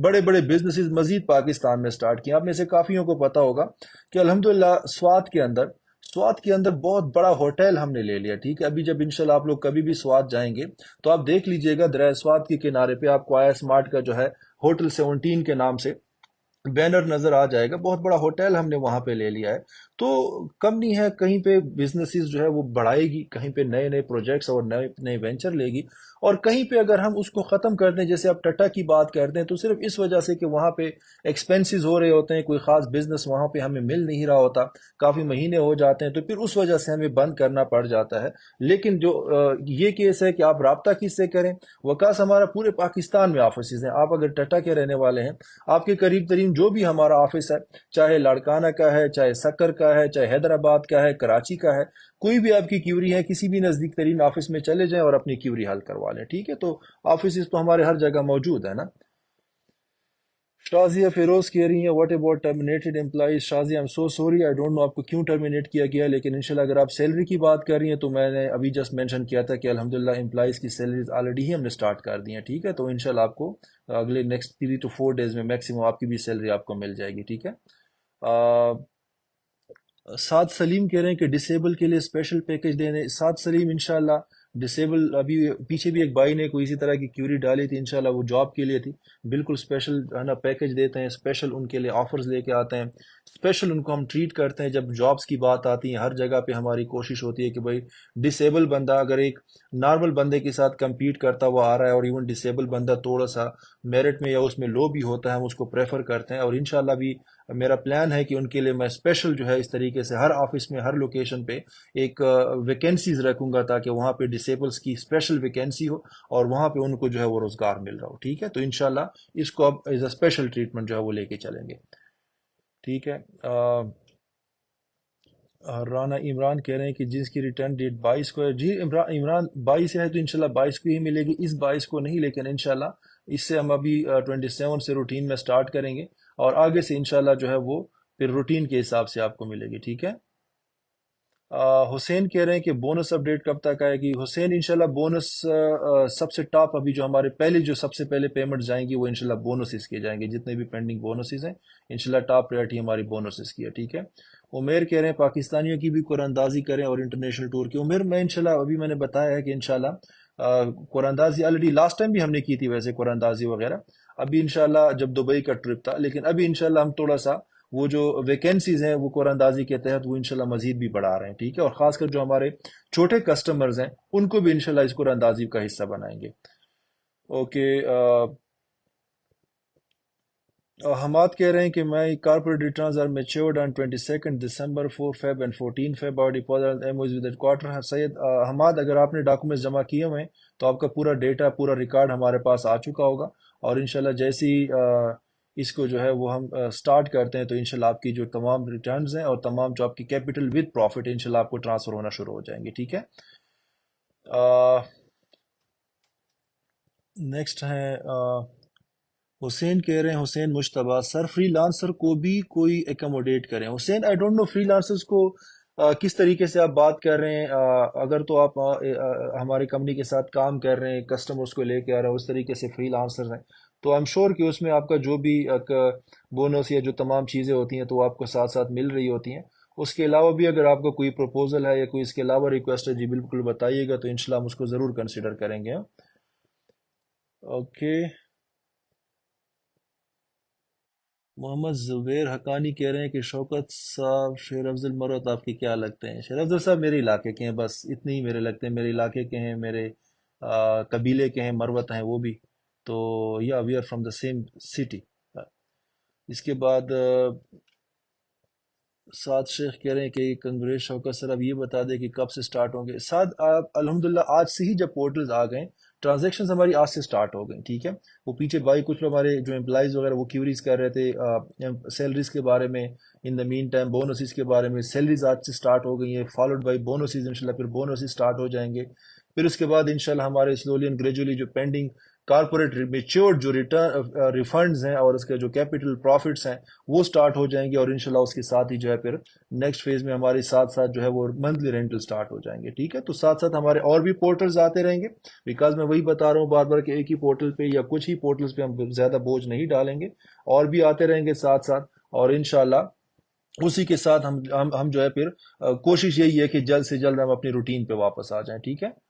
بڑے بڑے بزنسز مزید پاکستان میں سٹارٹ کیا، آپ میں سے کافیوں کو پتہ ہوگا کہ الحمدللہ سوات کے اندر بہت بڑا ہوٹل ہم نے لے لیا، ٹھیک ہے۔ ابھی جب انشاءاللہ آپ لوگ کبھی بھی سوات جائیں گے تو آپ دیکھ لیجئے گا دریا سوات کے کنارے پہ آپ کو آیا اسمارٹ کا جو ہے ہوٹل 17 کے نام سے بینر نظر آ جائے گا، بہت بڑا ہوٹل ہم نے وہاں پہ لے لیا ہے۔ تو کمپنی ہے کہیں پہ بزنسز جو ہے وہ بڑھائے گی، کہیں پہ نئے نئے پروجیکٹس اور نئے نئے وینچر لے گی، اور کہیں پہ اگر ہم اس کو ختم کر دیں، جیسے آپ ٹٹا کی بات کرتے ہیں، تو صرف اس وجہ سے کہ وہاں پہ ایکسپینسز ہو رہے ہوتے ہیں، کوئی خاص بزنس وہاں پہ ہمیں مل نہیں رہا ہوتا، کافی مہینے ہو جاتے ہیں، تو پھر اس وجہ سے ہمیں بند کرنا پڑ جاتا ہے۔ لیکن جو یہ کیس ہے کہ آپ رابطہ کس سے کریں، وکاس ہمارا پورے پاکستان میں آفیسز ہیں، آپ اگر ٹٹا کے رہنے والے ہیں، آپ کے قریب ترین جو بھی ہمارا آفس ہے، چاہے لاڑکانہ کا ہے، چاہے سکر کا ہے، چاہے حیدرآباد کا ہے، کراچی کا ہے، کوئی بھی آپ کی کیوری ہے، کسی بھی نزدیک ترین آفس میں چلے جائیں اور اپنی کیوری حل کروا لیں، ٹھیک ہے۔ تو آفیسز تو ہمارے ہر جگہ موجود ہے نا۔ شازیہ فیروز کہہ رہی ہیں what about terminated employees? Shazia I'm so sorry, I don't know آپ کو کیوں ٹرمینیٹ کیا گیا، لیکن انشاءاللہ اگر آپ سیلری کی بات کر رہی ہیں تو میں نے ابھی جسٹ مینشن کیا تھا کہ الحمدللہ امپلائیز کی سیلریز آلریڈی ہی ہم نے سٹارٹ کر دی ہیں، ٹھیک ہے۔ تو انشاءاللہ آپ کو اگلے نیکسٹ 3 to 4 ڈیز میں میکسیمم آپ کی بھی سیلری آپ کو مل جائے گی، ٹھیک ہے۔ سعد سلیم کہہ رہے ہیں کہ ڈسیبل کے لیے اسپیشل پیکج دینے۔ سعد سلیم انشاءاللہ ڈسیبل، ابھی پیچھے بھی ایک بھائی نے کوئی اسی طرح کی کیوری ڈالی تھی، انشاءاللہ وہ جاب کے لیے تھی، بالکل اسپیشل ہے نا پیکج دیتے ہیں، اسپیشل ان کے لیے آفرز لے کے آتے ہیں، اسپیشل ان کو ہم ٹریٹ کرتے ہیں۔ جب جابز کی بات آتی ہے ہر جگہ پہ ہماری کوشش ہوتی ہے کہ بھائی ڈسیبل بندہ اگر ایک نارمل بندے کے ساتھ کمپیٹ کرتا ہوا آ رہا ہے، اور ایون ڈسیبل بندہ تھوڑا سا میرٹ میں یا اس میں لو بھی ہوتا ہے، ہم اس کو پریفر کرتے ہیں، اور انشاءاللہ بھی میرا پلان ہے کہ ان کے لیے میں اسپیشل جو ہے اس طریقے سے ہر آفس میں ہر لوکیشن پہ ایک ویکینسیز رکھوں گا، تاکہ وہاں پہ ڈسیبلز کی اسپیشل ویکینسی ہو اور وہاں پہ ان کو جو ہے وہ روزگار مل رہا ہو، ٹھیک ہے۔ تو انشاءاللہ اس کو اب ایز اے اسپیشل ٹریٹمنٹ جو ہے وہ لے کے چلیں گے، ٹھیک ہے۔ رانا عمران کہہ رہے ہیں کہ جس کی ریٹرن ڈیٹ 22 کو ہے، جی عمران 22 ہے تو انشاءاللہ 22 کو ہی ملے گی، اس 22 کو نہیں، لیکن انشاءاللہ اس سے ہم ابھی 27 سے روٹین میں سٹارٹ کریں گے، اور آگے سے انشاءاللہ جو ہے وہ پھر روٹین کے حساب سے آپ کو ملے گی، ٹھیک ہے۔ حسین کہہ رہے ہیں کہ بونس اپڈیٹ کب تک آئے گی؟ حسین انشاءاللہ بونس سب سے ٹاپ ابھی جو ہمارے پہلے جو سب سے پہلے پیمنٹ جائیں گی وہ انشاءاللہ بونسز کے جائیں گے، جتنے بھی پینڈنگ بونسز ہیں انشاءاللہ ٹاپ پریورٹی ہماری بونسز کی ہے، ٹھیک ہے۔ عمیر کہہ رہے ہیں پاکستانیوں کی بھی قرآن اندازی کریں اور انٹرنیشنل ٹور کی۔ عمیر میں انشاءاللہ ابھی میں نے بتایا ہے کہ انشاءاللہ قرآن اندازی آلریڈی لاسٹ ٹائم بھی ہم نے کی تھی ویسے قرآن اندازی وغیرہ، ابھی انشاءاللہ جب دبئی کا ٹرپ تھا، لیکن ابھی انشاءاللہ ہم تھوڑا سا وہ جو ویکینسیز ہیں وہ قرآن اندازی کے تحت وہ انشاءاللہ مزید بھی بڑھا رہے ہیں، ٹھیک ہے، اور خاص کر جو ہمارے چھوٹے کسٹمرز ہیں ان کو بھی انشاءاللہ اس قرآن اندازی کا حصہ بنائیں گے۔ اوکے، حماد کہہ رہے ہیں کہ میں corporate returns are matured on 22 December 4 Feb and 14 Feb اور ڈیپوزٹ ایم ود کوارٹر۔ سید حماد، اگر آپ نے ڈاکومنٹس جمع کیے ہوئے ہیں تو آپ کا پورا ڈیٹا پورا ریکارڈ ہمارے پاس آ چکا ہوگا، اور انشاءاللہ جیسی اس کو جو ہے وہ ہم سٹارٹ کرتے ہیں تو انشاءاللہ آپ کی جو تمام ریٹرنز ہیں اور تمام جو آپ کی کیپٹل ود پروفٹ انشاءاللہ آپ کو ٹرانسفر ہونا شروع ہو جائیں گے، ٹھیک ہے۔ نیکسٹ ہیں حسین کہہ رہے ہیں، حسین مشتبہ سر فری لانسر کو بھی کوئی ایکوموڈیٹ کریں۔ Hussain I don't know freelancers کو کس طریقے سے آپ بات کر رہے ہیں، اگر تو آپ ہماری کمپنی کے ساتھ کام کر رہے ہیں، کسٹمرز کو لے کے آ رہے ہیں، اس طریقے سے فری لانسرز ہیں تو ایم شور کہ اس میں آپ کا جو بھی بونس یا جو تمام چیزیں ہوتی ہیں تو وہ آپ کو ساتھ ساتھ مل رہی ہوتی ہیں۔ اس کے علاوہ بھی اگر آپ کا کوئی پروپوزل ہے یا کوئی اس کے علاوہ ریکویسٹ ہے، جی بالکل بتائیے گا تو انشاءاللہ ہم اس کو ضرور کنسیڈر کریں گے۔ اوکے، محمد زبیر حقانی کہہ رہے ہیں کہ شوکت صاحب شیر افضل مروت آپ کے کیا لگتے ہیں؟ شیر افضل صاحب میرے علاقے کے ہیں، بس اتنے ہی میرے لگتے ہیں، میرے علاقے کے ہیں، میرے قبیلے کے ہیں، مروت ہیں وہ بھی، تو یا we are from the same city. اس کے بعد سعد شیخ کہہ رہے ہیں کہ کنگریس شوکت سر اب یہ بتا دیں کہ کب سے سٹارٹ ہوں گے۔ سعد آپ الحمدللہ آج سے ہی جب پورٹلز آ گئے، ٹرانزیکشنز ہماری آج سے سٹارٹ ہو گئی، ٹھیک ہے۔ وہ پیچھے بائی کچھ ہمارے جو امپلائیز وغیرہ وہ کیوریز کر رہے تھے سیلریز کے بارے میں، ان دا مین ٹائم بونسز کے بارے میں، سیلریز آج سے سٹارٹ ہو گئی ہیں، فالوڈ بائی بونسز، انشاءاللہ پھر بونسز سٹارٹ ہو جائیں گے، پھر اس کے بعد انشاءاللہ ہمارے سلولی اینڈ گریجولی جو پینڈنگ کارپوریٹ میچورڈ جو ریفنڈز ہیں اور اس کے جو کیپٹل پروفٹس ہیں وہ سٹارٹ ہو جائیں گے، اور انشاءاللہ اس کے ساتھ ہی جو ہے پھر نیکسٹ فیز میں ہمارے ساتھ ساتھ جو ہے وہ منتھلی رینٹل سٹارٹ ہو جائیں گے، ٹھیک ہے۔ تو ساتھ ساتھ ہمارے اور بھی پورٹلز آتے رہیں گے، بیکاز میں وہی بتا رہا ہوں بار بار کہ ایک ہی پورٹل پہ یا کچھ ہی پورٹلز پہ ہم زیادہ بوجھ نہیں ڈالیں گے، اور بھی آتے رہیں گے ساتھ ساتھ، اور انشاءاللہ اسی کے ساتھ ہم جو ہے پھر کوشش یہی ہے کہ جلد سے جلد ہم اپنی روٹین پہ واپس آ جائیں، ٹھیک ہے۔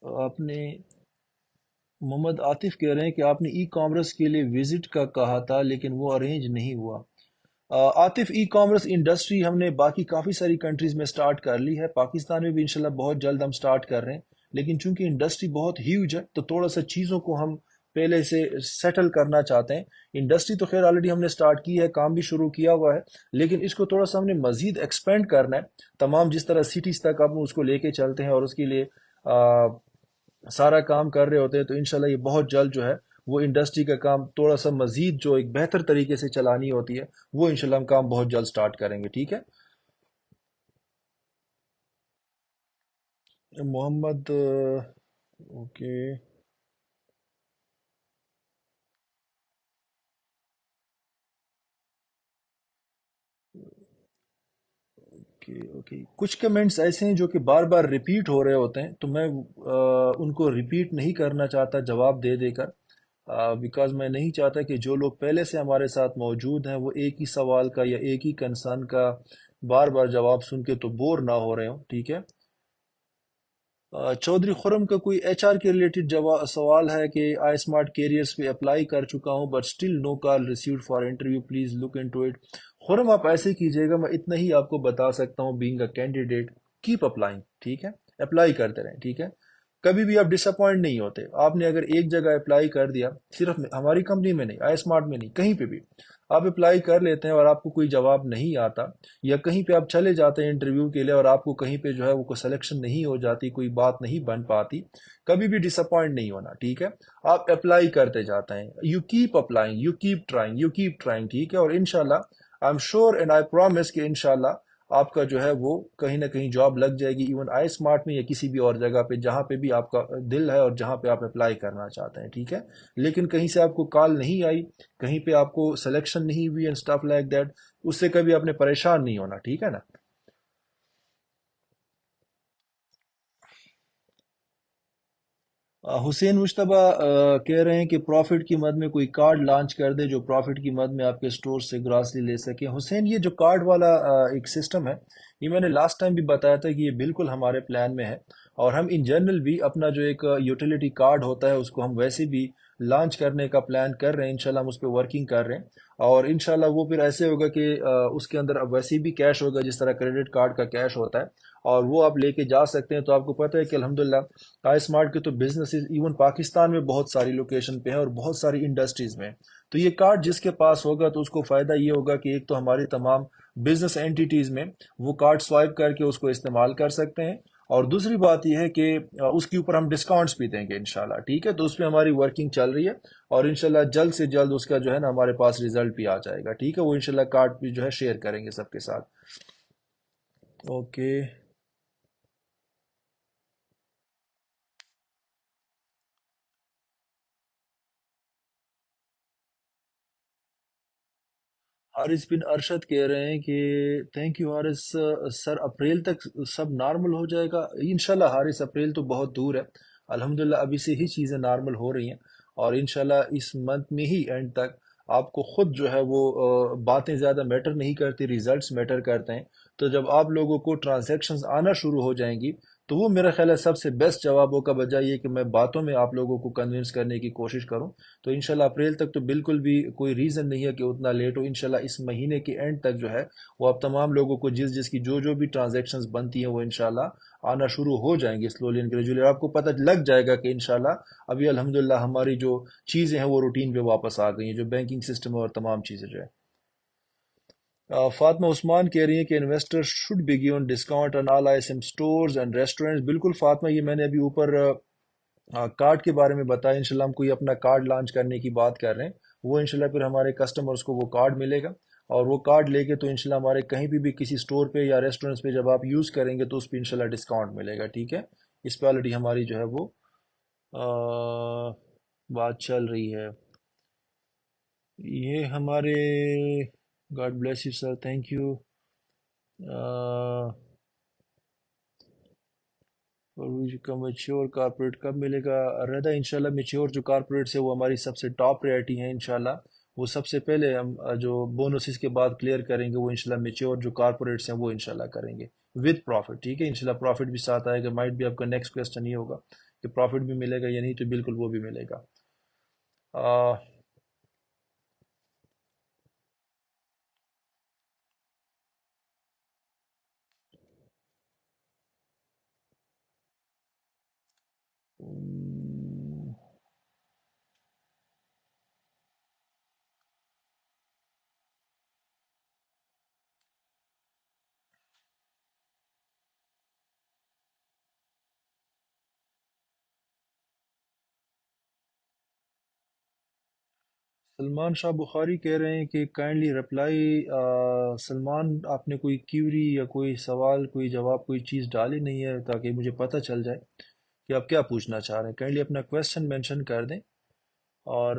آپ نے محمد عاطف کہہ رہے ہیں کہ آپ نے ای کامرس کے لیے وزٹ کا کہا تھا لیکن وہ ارینج نہیں ہوا۔ عاطف ای کامرس انڈسٹری ہم نے باقی کافی ساری کنٹریز میں سٹارٹ کر لی ہے، پاکستان میں بھی انشاءاللہ بہت جلد ہم سٹارٹ کر رہے ہیں، لیکن چونکہ انڈسٹری بہت ہیوج ہے تو تھوڑا سا چیزوں کو ہم پہلے سے سیٹل کرنا چاہتے ہیں۔ انڈسٹری تو خیر آلریڈی ہم نے سٹارٹ کی ہے، کام بھی شروع کیا ہوا ہے، لیکن اس کو تھوڑا سا ہم نے مزید ایکسپینڈ کرنا ہے، تمام جس طرح سٹیز تک ہم اس کو لے کے چلتے ہیں اور اس کے لیے سارا کام کر رہے ہوتے ہیں، تو انشاءاللہ یہ بہت جلد جو ہے وہ انڈسٹری کا کام تھوڑا سا مزید جو ایک بہتر طریقے سے چلانی ہوتی ہے وہ انشاءاللہ ہم کام بہت جلد سٹارٹ کریں گے، ٹھیک ہے۔ محمد اوکے اوکے، کچھ کمنٹس ایسے ہیں جو کہ بار بار ریپیٹ ہو رہے ہوتے ہیں تو میں ان کو ریپیٹ نہیں کرنا چاہتا جواب دے دے کر، بیکاز میں نہیں چاہتا کہ جو لوگ پہلے سے ہمارے ساتھ موجود ہیں وہ ایک ہی سوال کا یا ایک ہی کنسرن کا بار بار جواب سن کے تو بور نہ ہو رہے ہوں، ٹھیک ہے۔ چودھری خرم کا کوئی ایچ آر کے ریلیٹڈ سوال ہے کہ آئی اسمارٹ کیریئرز پہ اپلائی کر چکا ہوں but still no call received for interview, please look into it. Khurram آپ ایسے کیجیے گا، میں اتنا ہی آپ کو بتا سکتا ہوں، being a candidate keep applying, ٹھیک ہے، اپلائی کرتے رہیں، ٹھیک ہے، کبھی بھی آپ ڈس اپوائنٹ نہیں ہوتے۔ آپ نے اگر ایک جگہ اپلائی کر دیا، صرف ہماری کمپنی میں نہیں، آئی اسمارٹ میں نہیں، کہیں پہ بھی آپ اپلائی کر لیتے ہیں اور آپ کو کوئی جواب نہیں آتا، یا کہیں پہ آپ چلے جاتے ہیں انٹرویو کے لیے اور آپ کو کہیں پہ جو ہے وہ کوئی سلیکشن نہیں ہو جاتی، کوئی بات نہیں بن پاتی، کبھی بھی ڈس اپوائنٹ نہیں ہونا، ٹھیک ہے۔ آپ اپلائی کرتے جاتے ہیں، you keep applying, you keep trying, you keep trying, ٹھیک ہے، اور انشاءاللہ I am sure and I promise کہ انشاءاللہ آپ کا جو ہے وہ کہیں نہ کہیں جاب لگ جائے گی، ایون آئی اسمارٹ میں یا کسی بھی اور جگہ پہ جہاں پہ بھی آپ کا دل ہے اور جہاں پہ آپ اپلائی کرنا چاہتے ہیں، ٹھیک ہے؟ لیکن کہیں سے آپ کو کال نہیں آئی، کہیں پہ آپ کو سلیکشن نہیں ہوئی اینڈ اسٹف لائک دیٹ، اس سے کبھی آپ نے پریشان نہیں ہونا، ٹھیک ہے نا؟ حسین مشتبہ کہہ رہے ہیں کہ پروفٹ کی مد میں کوئی کارڈ لانچ کر دے جو پروفٹ کی مد میں آپ کے سٹور سے گراسری لے سکے۔ حسین، یہ جو کارڈ والا ایک سسٹم ہے، یہ میں نے لاسٹ ٹائم بھی بتایا تھا کہ یہ بالکل ہمارے پلان میں ہے، اور ہم ان جنرل بھی اپنا جو ایک یوٹیلیٹی کارڈ ہوتا ہے اس کو ہم ویسے بھی لانچ کرنے کا پلان کر رہے ہیں، انشاءاللہ ہم اس پہ ورکنگ کر رہے ہیں، اور انشاءاللہ وہ پھر ایسے ہوگا کہ اس کے اندر اب ویسے بھی کیش ہوگا جس طرح کریڈٹ کارڈ کا کیش ہوتا ہے، اور وہ آپ لے کے جا سکتے ہیں۔ تو آپ کو پتہ ہے کہ الحمدللہ آئی اسمارٹ کے تو بزنسز ایون پاکستان میں بہت ساری لوکیشن پہ ہیں اور بہت ساری انڈسٹریز میں، تو یہ کارڈ جس کے پاس ہوگا تو اس کو فائدہ یہ ہوگا کہ ایک تو ہماری تمام بزنس اینٹیٹیز میں وہ کارڈ سوائپ کر کے اس کو استعمال کر سکتے ہیں، اور دوسری بات یہ ہے کہ اس کے اوپر ہم ڈسکاؤنٹس بھی دیں گے انشاءاللہ، ٹھیک ہے؟ تو اس پہ ہماری ورکنگ چل رہی ہے، اور انشاءاللہ جلد سے جلد اس کا جو ہے نا ہمارے پاس ریزلٹ بھی آ جائے گا، ٹھیک ہے؟ وہ انشاءاللہ کارڈ بھی جو ہے شیئر کریں گے سب کے ساتھ۔ اوکے، حارث بن ارشد کہہ رہے ہیں کہ thank you Haris sir, April تک سب نارمل ہو جائے گا انشاءاللہ؟ حارث اپریل تو بہت دور ہے، الحمدللہ ابھی سے ہی چیزیں نارمل ہو رہی ہیں، اور انشاءاللہ اس منتھ میں ہی اینڈ تک آپ کو خود جو ہے وہ باتیں زیادہ میٹر نہیں کرتی، ریزلٹس میٹر کرتے ہیں، تو جب آپ لوگوں کو ٹرانزیکشنز آنا شروع ہو جائیں گی تو وہ میرا خیال ہے سب سے بیسٹ جوابوں کا بجائے یہ کہ میں باتوں میں آپ لوگوں کو کنونس کرنے کی کوشش کروں، تو انشاءاللہ اپریل تک تو بالکل بھی کوئی ریزن نہیں ہے کہ اتنا لیٹ ہو، انشاءاللہ اس مہینے کے اینڈ تک جو ہے وہ آپ تمام لوگوں کو جس جس کی جو جو بھی ٹرانزیکشنز بنتی ہیں وہ انشاءاللہ آنا شروع ہو جائیں گے سلولی اینڈ گریجولی، آپ کو پتہ لگ جائے گا کہ انشاءاللہ ابھی الحمدللہ ہماری جو چیزیں ہیں وہ روٹین پہ واپس آ گئی ہیں، جو بینکنگ سسٹم ہے اور تمام چیزیں جو ہے۔ فاطمہ عثمان کہہ رہی ہیں کہ investor should be given discount on all I S M stores and restaurants. بالکل فاطمہ، یہ میں نے ابھی اوپر کارڈ کے بارے میں بتایا، انشاءاللہ ہم کوئی اپنا کارڈ لانچ کرنے کی بات کر رہے ہیں، وہ انشاءاللہ پھر ہمارے کسٹمرز کو وہ کارڈ ملے گا، اور وہ کارڈ لے کے تو انشاءاللہ ہمارے کہیں بھی کسی سٹور پہ یا ریسٹورنٹس پہ جب آپ یوز کریں گے تو اس پہ انشاءاللہ ڈسکاؤنٹ ملے گا، ٹھیک ہے؟ اس پہ آلریڈی ہماری جو ہے وہ آ، بات چل رہی ہے۔ یہ ہمارے God bless you sir, thank you. کا میچور کارپوریٹ کب ملے گا رضا؟ انشاءاللہ میچور جو کارپوریٹس ہے وہ ہماری سب سے ٹاپ پریورٹی ہے انشاءاللہ، وہ سب سے پہلے ہم جو بونسز کے بعد کلیئر کریں گے وہ انشاءاللہ میچور جو کارپوریٹس ہیں وہ انشاءاللہ کریں گے ود پروفٹ، ٹھیک ہے؟ انشاءاللہ پروفٹ بھی ساتھ آئے گا، مائٹ بھی آپ کا نیکسٹ کویسچن یہ ہوگا کہ پروفٹ بھی ملے گا یا نہیں، تو بالکل وہ بھی ملے گا۔ سلمان شاہ بخاری کہہ رہے ہیں کہ کائنڈلی رپلائی، سلمان آپ نے کوئی کیوری یا کوئی سوال، کوئی جواب، کوئی چیز ڈالی نہیں ہے تاکہ مجھے پتہ چل جائے کہ آپ کیا پوچھنا چاہ رہے ہیں، کائنڈلی اپنا کویسچن مینشن کر دیں۔ اور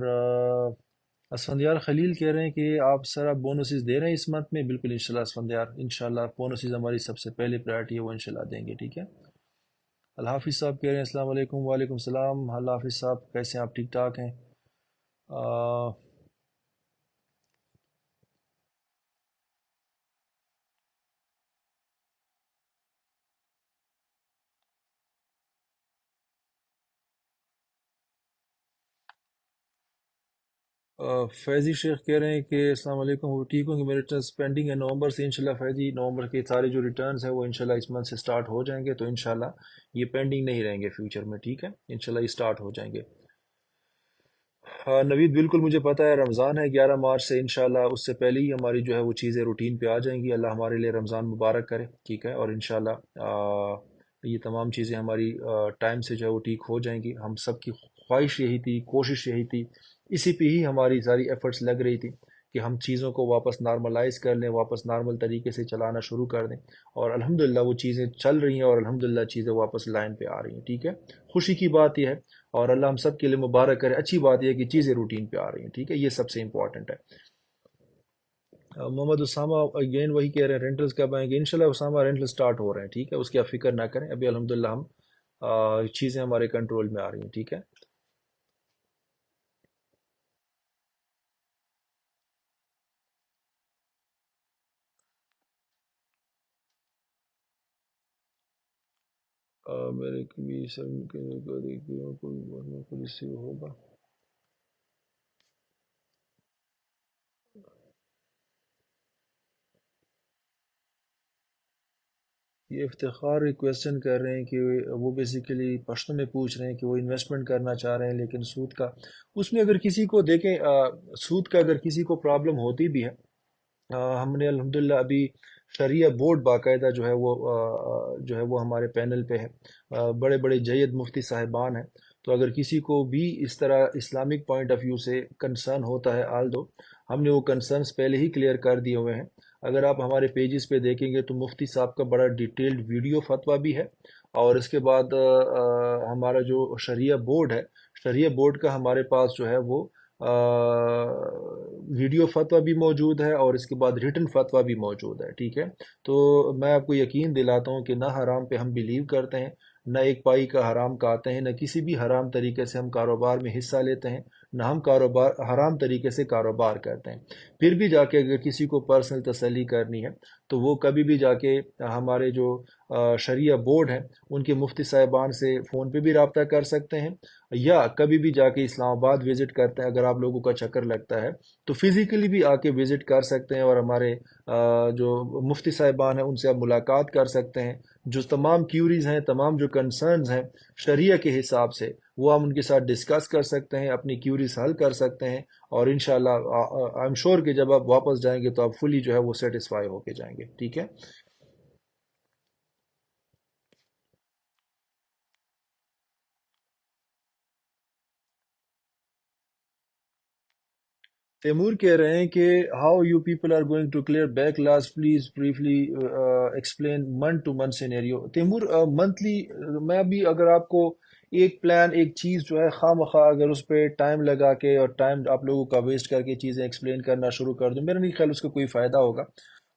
اسفندیار خلیل کہہ رہے ہیں کہ آپ سر آپ بونسز دے رہے ہیں اس منتھ میں؟ بالکل انشاءاللہ اسفندیار، انشاءاللہ بونسز ہماری سب سے پہلی پرائرٹی ہے، وہ انشاءاللہ دیں گے، ٹھیک ہے؟ الحافظ صاحب کہہ رہے ہیں السلام علیکم۔ وعلیکم السلام الحافظ صاحب، کیسے ہیں آپ؟ ٹھیک ٹھاک ہیں؟ فیضی شیخ کہہ رہے ہیں کہ السلام علیکم، وہ ٹھیک ہوں گے، میرے ریٹرنس پینڈنگ ہے نومبر سے، انشاءاللہ فیضی نومبر کے سارے جو ریٹرنز ہیں وہ انشاءاللہ اس منتھ سے سٹارٹ ہو جائیں گے، تو انشاءاللہ یہ پینڈنگ نہیں رہیں گے فیوچر میں، ٹھیک ہے؟ انشاءاللہ یہ سٹارٹ ہو جائیں گے۔ ہاں نوید، بالکل مجھے پتہ ہے رمضان ہے 11 مارچ سے، انشاءاللہ اس سے پہلے ہی ہماری جو ہے وہ چیزیں روٹین پہ آ جائیں گی، اللہ ہمارے لیے رمضان مبارک کرے، ٹھیک ہے؟ اور انشاءاللہ یہ تمام چیزیں ہماری ٹائم سے جو ہے وہ ٹھیک ہو جائیں گی، ہم سب کی خواہش یہی تھی، کوشش یہی تھی، اسی پہ ہی ہماری ساری ایفرٹس لگ رہی تھی کہ ہم چیزوں کو واپس نارملائز کر لیں، واپس نارمل طریقے سے چلانا شروع کر دیں، اور الحمدللہ وہ چیزیں چل رہی ہیں، اور الحمدللہ چیزیں واپس لائن پہ آ رہی ہیں، ٹھیک ہے۔ خوشی کی بات یہ ہے، اور اللہ ہم سب کے لیے مبارک کرے، اچھی بات یہ ہے کہ چیزیں روٹین پہ آ رہی ہیں، ٹھیک ہے، یہ سب سے امپورٹنٹ ہے۔ محمد اسامہ اگین وہی کہہ رہے ہیں رینٹلز کب آئیں گے؟ انشاءاللہ اسامہ رینٹل سٹارٹ ہو رہے ہیں، ٹھیک ہے، اس کی آپ فکر نہ کریں، ابھی الحمدللہ ہم چیزیں ہمارے کنٹرول میں آ رہی ہیں، ٹھیک ہے۔ میرے کبھی سر کو ریسیو ہوگا۔ یہ افتخار کویسچن کر رہے ہیں کہ وہ بیسیکلی پشتوں میں پوچھ رہے ہیں کہ وہ انویسٹمنٹ کرنا چاہ رہے ہیں لیکن سود کا، اس میں اگر کسی کو دیکھیں سود کا اگر کسی کو پرابلم ہوتی بھی ہے، ہم نے الحمدللہ ابھی شریعہ بورڈ باقاعدہ جو ہے وہ ہمارے پینل پہ ہے، بڑے بڑے جید مفتی صاحبان ہیں، تو اگر کسی کو بھی اس طرح اسلامک پوائنٹ آف ویو سے کنسرن ہوتا ہے، آل دو ہم نے وہ کنسرنس پہلے ہی کلیئر کر دیے ہوئے ہیں۔ اگر آپ ہمارے پیجز پہ دیکھیں گے تو مفتی صاحب کا بڑا ڈیٹیلڈ ویڈیو فتویٰ بھی ہے، اور اس کے بعد ہمارا جو شریعہ بورڈ ہے، شریعہ بورڈ کا ہمارے پاس جو ہے وہ ویڈیو فتویٰ بھی موجود ہے، اور اس کے بعد ریٹن فتویٰ بھی موجود ہے، ٹھیک ہے۔ تو میں آپ کو یقین دلاتا ہوں کہ نہ حرام پہ ہم بلیو کرتے ہیں، نہ ایک پائی کا حرام کھاتے ہیں، نہ کسی بھی حرام طریقے سے ہم کاروبار میں حصہ لیتے ہیں، نہ ہم کاروبار حرام طریقے سے کاروبار کرتے ہیں۔ پھر بھی جا کے اگر کسی کو پرسنل تسلی کرنی ہے تو وہ کبھی بھی جا کے ہمارے جو شریعہ بورڈ ہیں ان کے مفتی صاحبان سے فون پہ بھی رابطہ کر سکتے ہیں، یا کبھی بھی جا کے اسلام آباد وزٹ کرتے ہیں، اگر آپ لوگوں کا چکر لگتا ہے تو فزیکلی بھی آ کے وزٹ کر سکتے ہیں، اور ہمارے جو مفتی صاحبان ہیں ان سے آپ ملاقات کر سکتے ہیں، جو تمام کیوریز ہیں، تمام جو کنسرنز ہیں شریعہ کے حساب سے، وہ ہم ان کے ساتھ ڈسکس کر سکتے ہیں، اپنی کیوریز حل کر سکتے ہیں، اور انشاءاللہ آئی ایم شور کہ جب آپ واپس جائیں گے تو آپ فلی جو ہے وہ سیٹسفائی ہو کے جائیں گے، ٹھیک ہے۔ تیمور کہہ رہے ہیں کہ how you people are going to clear back loss, please briefly explain month to month scenario. Taimur monthly, میں بھی اگر آپ کو ایک پلان، ایک چیز جو ہے خواہ مخواہ اگر اس پہ ٹائم لگا کے اور ٹائم آپ لوگوں کا ویسٹ کر کے چیزیں ایکسپلین کرنا شروع کر دوں، میرا نہیں خیال اس کا کوئی فائدہ ہوگا۔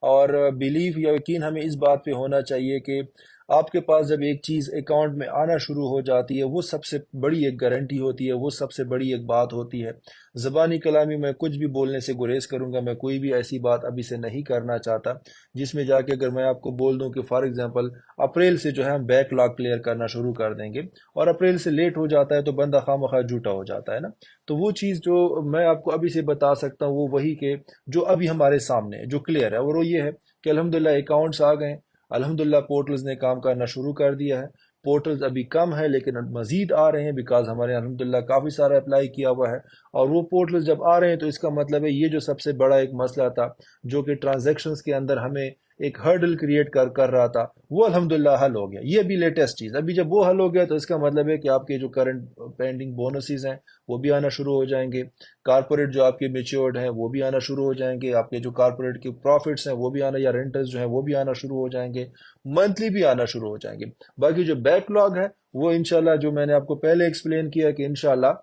اور بیلیو یا یقین ہمیں اس بات پہ ہونا چاہیے کہ آپ کے پاس جب ایک چیز اکاؤنٹ میں آنا شروع ہو جاتی ہے، وہ سب سے بڑی ایک گارنٹی ہوتی ہے، وہ سب سے بڑی ایک بات ہوتی ہے۔ زبانی کلامی میں کچھ بھی بولنے سے گریز کروں گا، میں کوئی بھی ایسی بات ابھی سے نہیں کرنا چاہتا جس میں جا کے اگر میں آپ کو بول دوں کہ فار ایگزامپل اپریل سے جو ہے ہم بیک لاگ کلیئر کرنا شروع کر دیں گے، اور اپریل سے لیٹ ہو جاتا ہے تو بندہ خواہ مخواہ جھوٹا ہو جاتا ہے نا۔ تو وہ چیز جو میں آپ کو ابھی سے بتا سکتا ہوں وہ وہی کہ جو ابھی ہمارے سامنے ہے، جو کلیئر ہے، اور وہ یہ ہے کہ الحمدللہ اکاؤنٹس آ گئے ہیں، الحمدللہ پورٹلز نے کام کرنا شروع کر دیا ہے، پورٹلز ابھی کم ہے لیکن مزید آ رہے ہیں، بیکاز ہمارے الحمدللہ کافی سارا اپلائی کیا ہوا ہے، اور وہ پورٹلز جب آ رہے ہیں تو اس کا مطلب ہے یہ جو سب سے بڑا ایک مسئلہ تھا جو کہ ٹرانزیکشنز کے اندر ہمیں ایک ہرڈل کریٹ کر رہا تھا، وہ الحمدللہ حل ہو گیا۔ یہ بھی لیٹسٹ چیز، ابھی جب وہ حل ہو گیا تو اس کا مطلب ہے کہ آپ کے جو کرنٹ پینڈنگ بونسز ہیں وہ بھی آنا شروع ہو جائیں گے، کارپوریٹ جو آپ کے میچورڈ ہیں وہ بھی آنا شروع ہو جائیں گے، آپ کے جو کارپوریٹ کے پروفٹس ہیں وہ بھی آنا، یا رینٹرز جو ہیں وہ بھی آنا شروع ہو جائیں گے، منتھلی بھی آنا شروع ہو جائیں گے۔ باقی جو بیک لاگ ہے وہ انشاءاللہ جو میں نے آپ کو پہلے ایکسپلین کیا کہ انشاءاللہ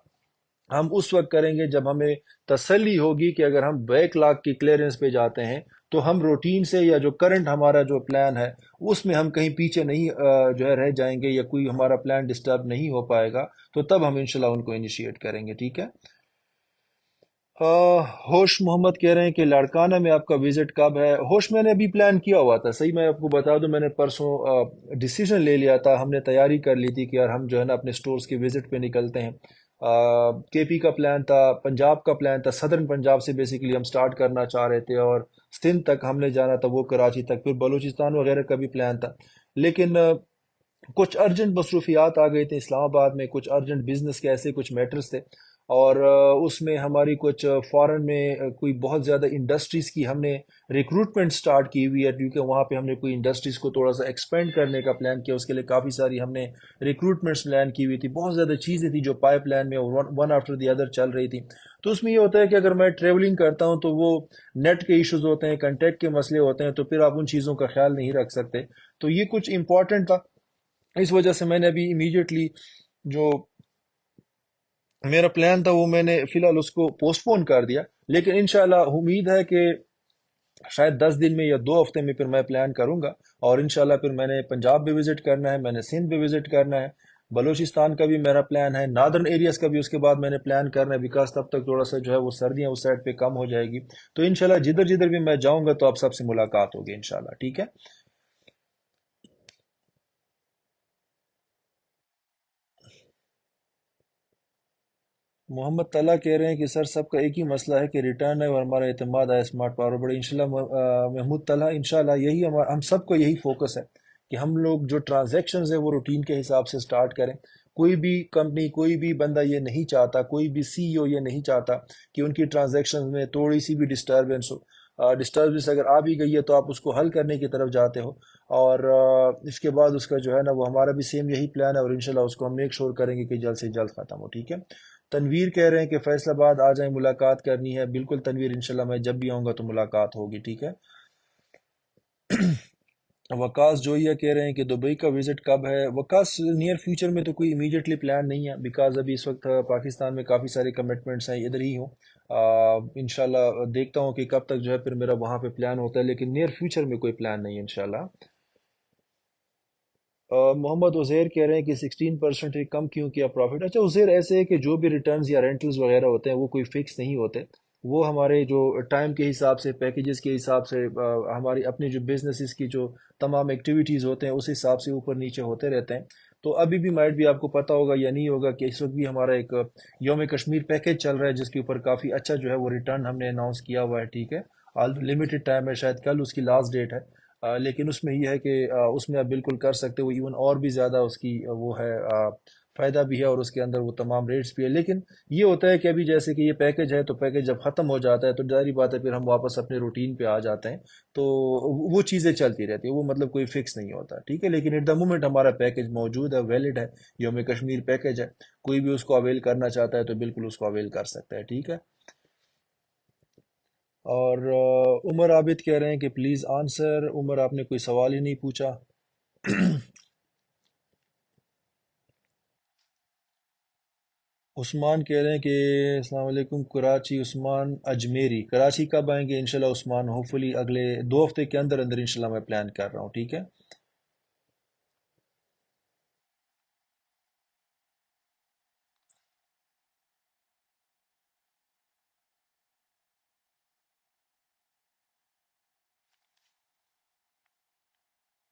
ہم اس وقت کریں گے جب ہمیں تسلی ہوگی کہ اگر ہم بیک لاگ کی کلیئرنس پہ جاتے ہیں تو ہم روٹین سے یا جو کرنٹ ہمارا جو پلان ہے اس میں ہم کہیں پیچھے نہیں جو ہے رہ جائیں گے، یا کوئی ہمارا پلان ڈسٹرب نہیں ہو پائے گا، تو تب ہم انشاءاللہ ان کو انیشیٹ کریں گے، ٹھیک ہے۔ ہوش محمد کہہ رہے ہیں کہ لاڑکانہ میں آپ کا وزٹ کب ہے؟ ہوش میں نے ابھی پلان کیا ہوا تھا، صحیح میں آپ کو بتا دوں، میں نے پرسوں ڈیسیژن لے لیا تھا، ہم نے تیاری کر لی تھی کہ یار ہم جو ہے نا اپنے سٹورز کے وزٹ پہ نکلتے ہیں۔ کے پی کا پلان تھا، پنجاب کا پلان تھا، صدرن پنجاب سے بیسیکلی ہم سٹارٹ کرنا چاہ رہے تھے، اور سندھ تک ہم نے جانا تھا، وہ کراچی تک، پھر بلوچستان وغیرہ کا بھی پلان تھا، لیکن کچھ ارجنٹ مصروفیات آ گئی تھے اسلام آباد میں، کچھ ارجنٹ بزنس کے ایسے کچھ میٹرز تھے، اور اس میں ہماری کچھ فارن میں کوئی بہت زیادہ انڈسٹریز کی ہم نے ریکروٹمنٹ سٹارٹ کی ہوئی ہے، کیونکہ وہاں پہ ہم نے کوئی انڈسٹریز کو تھوڑا سا ایکسپینڈ کرنے کا پلان کیا، اس کے لیے کافی ساری ہم نے ریکروٹمنٹس پلان کی ہوئی تھی، بہت زیادہ چیزیں تھیں جو پائپ لائن میں ون آفٹر دی ادر چل رہی تھی۔ تو اس میں یہ ہوتا ہے کہ اگر میں ٹریولنگ کرتا ہوں تو وہ نیٹ کے ایشوز ہوتے ہیں، کنٹیکٹ کے مسئلے ہوتے ہیں، تو پھر آپ ان چیزوں کا خیال نہیں رکھ سکتے۔ تو یہ کچھ امپورٹنٹ تھا، اس وجہ سے میں نے ابھی امیڈیٹلی جو میرا پلان تھا وہ میں نے فی الحال اس کو پوسٹ پون کر دیا، لیکن انشاءاللہ امید ہے کہ شاید 10 دن میں یا 2 ہفتے میں پھر میں پلان کروں گا، اور انشاءاللہ پھر میں نے پنجاب بھی وزٹ کرنا ہے، میں نے سندھ بھی وزٹ کرنا ہے، بلوچستان کا بھی میرا پلان ہے، نادرن ایریاز کا بھی اس کے بعد میں نے پلان کرنا ہے، بیکاز تب تک تھوڑا سا جو ہے وہ سردیاں اس سائڈ پہ کم ہو جائے گی۔ تو انشاءاللہ جدھر جدھر بھی میں جاؤں گا تو آپ سب سے ملاقات ہوگی انشاءاللہ، ٹھیک ہے؟ محمد طلحہ کہہ رہے ہیں کہ سر سب کا ایک ہی مسئلہ ہے کہ ریٹرن ہے اور ہمارا اعتماد ہے اسمارٹ پاور بڑے، انشاءاللہ محمود طلحہ انشاءاللہ یہی ہم سب کو یہی فوکس ہے کہ ہم لوگ جو ٹرانزیکشنز ہیں وہ روٹین کے حساب سے سٹارٹ کریں۔ کوئی بھی کمپنی، کوئی بھی بندہ یہ نہیں چاہتا، کوئی بھی سی ای او یہ نہیں چاہتا کہ ان کی ٹرانزیکشنز میں تھوڑی سی بھی ڈسٹربنس ہو۔ ڈسٹربنس اگر آ بھی گئی ہے تو آپ اس کو حل کرنے کی طرف جاتے ہو، اور اس کے بعد اس کا جو ہے نا وہ ہمارا بھی سیم یہی پلان ہے، اور انشاءاللہ اس کو ہم میک شور کریں گے کہ جلد سے جلد ختم ہو، ٹھیک ہے؟ تنویر کہہ رہے ہیں کہ فیصل آباد آ جائیں، ملاقات کرنی ہے۔ بالکل تنویر، انشاءاللہ میں جب بھی آؤں گا تو ملاقات ہوگی، ٹھیک ہے؟ وکاس جوئیا کہہ رہے ہیں کہ دبئی کا وزٹ کب ہے؟ وکاس نیئر فیوچر میں تو کوئی امیڈیٹلی پلان نہیں ہے، بیکاز ابھی اس وقت پاکستان میں کافی سارے کمٹمنٹس ہیں، ادھر ہی ہوں۔ انشاءاللہ دیکھتا ہوں کہ کب تک جو ہے پھر میرا وہاں پہ پلان ہوتا ہے، لیکن نیئر فیوچر میں کوئی پلان نہیں ہے انشاءاللہ۔ محمد عزیر کہہ رہے ہیں کہ 16% کم کیوں کیا پروفٹ؟ اچھا عزیر، ایسے ہے کہ جو بھی ریٹرنز یا رینٹلز وغیرہ ہوتے ہیں وہ کوئی فکس نہیں ہوتے، وہ ہمارے جو ٹائم کے حساب سے، پیکیجز کے حساب سے، ہماری اپنی جو بزنسز کی جو تمام ایکٹیویٹیز ہوتے ہیں اس حساب سے اوپر نیچے ہوتے رہتے ہیں۔ تو ابھی بھی مائٹ بھی آپ کو پتہ ہوگا یا نہیں ہوگا کہ اس وقت بھی ہمارا ایک یوم کشمیر پیکیج چل رہا ہے، جس کے اوپر کافی اچھا جو ہے وہ ریٹرن ہم نے اناؤنس کیا ہوا ہے، ٹھیک ہے؟ لمیٹڈ ٹائم ہے، شاید کل اس کی لاسٹ ڈیٹ ہے۔ لیکن اس میں یہ ہے کہ اس میں آپ بالکل کر سکتے ہو، ایون اور بھی زیادہ اس کی وہ ہے، فائدہ بھی ہے، اور اس کے اندر وہ تمام ریٹس بھی ہے۔ لیکن یہ ہوتا ہے کہ ابھی جیسے کہ یہ پیکج ہے، تو پیکج جب ختم ہو جاتا ہے تو ظاہری بات ہے پھر ہم واپس اپنے روٹین پہ آ جاتے ہیں، تو وہ چیزیں چلتی رہتی ہیں، وہ مطلب کوئی فکس نہیں ہوتا، ٹھیک ہے؟ لیکن ایٹ دا مومنٹ ہمارا پیکج موجود ہے، ویلڈ ہے، یوم کشمیر پیکج ہے، کوئی بھی اس کو اویل کرنا چاہتا ہے تو بالکل اس کو اویل کر سکتا ہے، ٹھیک ہے؟ اور عمر عابد کہہ رہے ہیں کہ پلیز آنسر، عمر آپ نے کوئی سوال ہی نہیں پوچھا۔ عثمان کہہ رہے ہیں کہ السلام علیکم کراچی، عثمان اجمیری، کراچی کب آئیں گے؟ انشاءاللہ عثمان ہوپفلی اگلے 2 ہفتے کے اندر اندر انشاءاللہ میں پلان کر رہا ہوں، ٹھیک ہے؟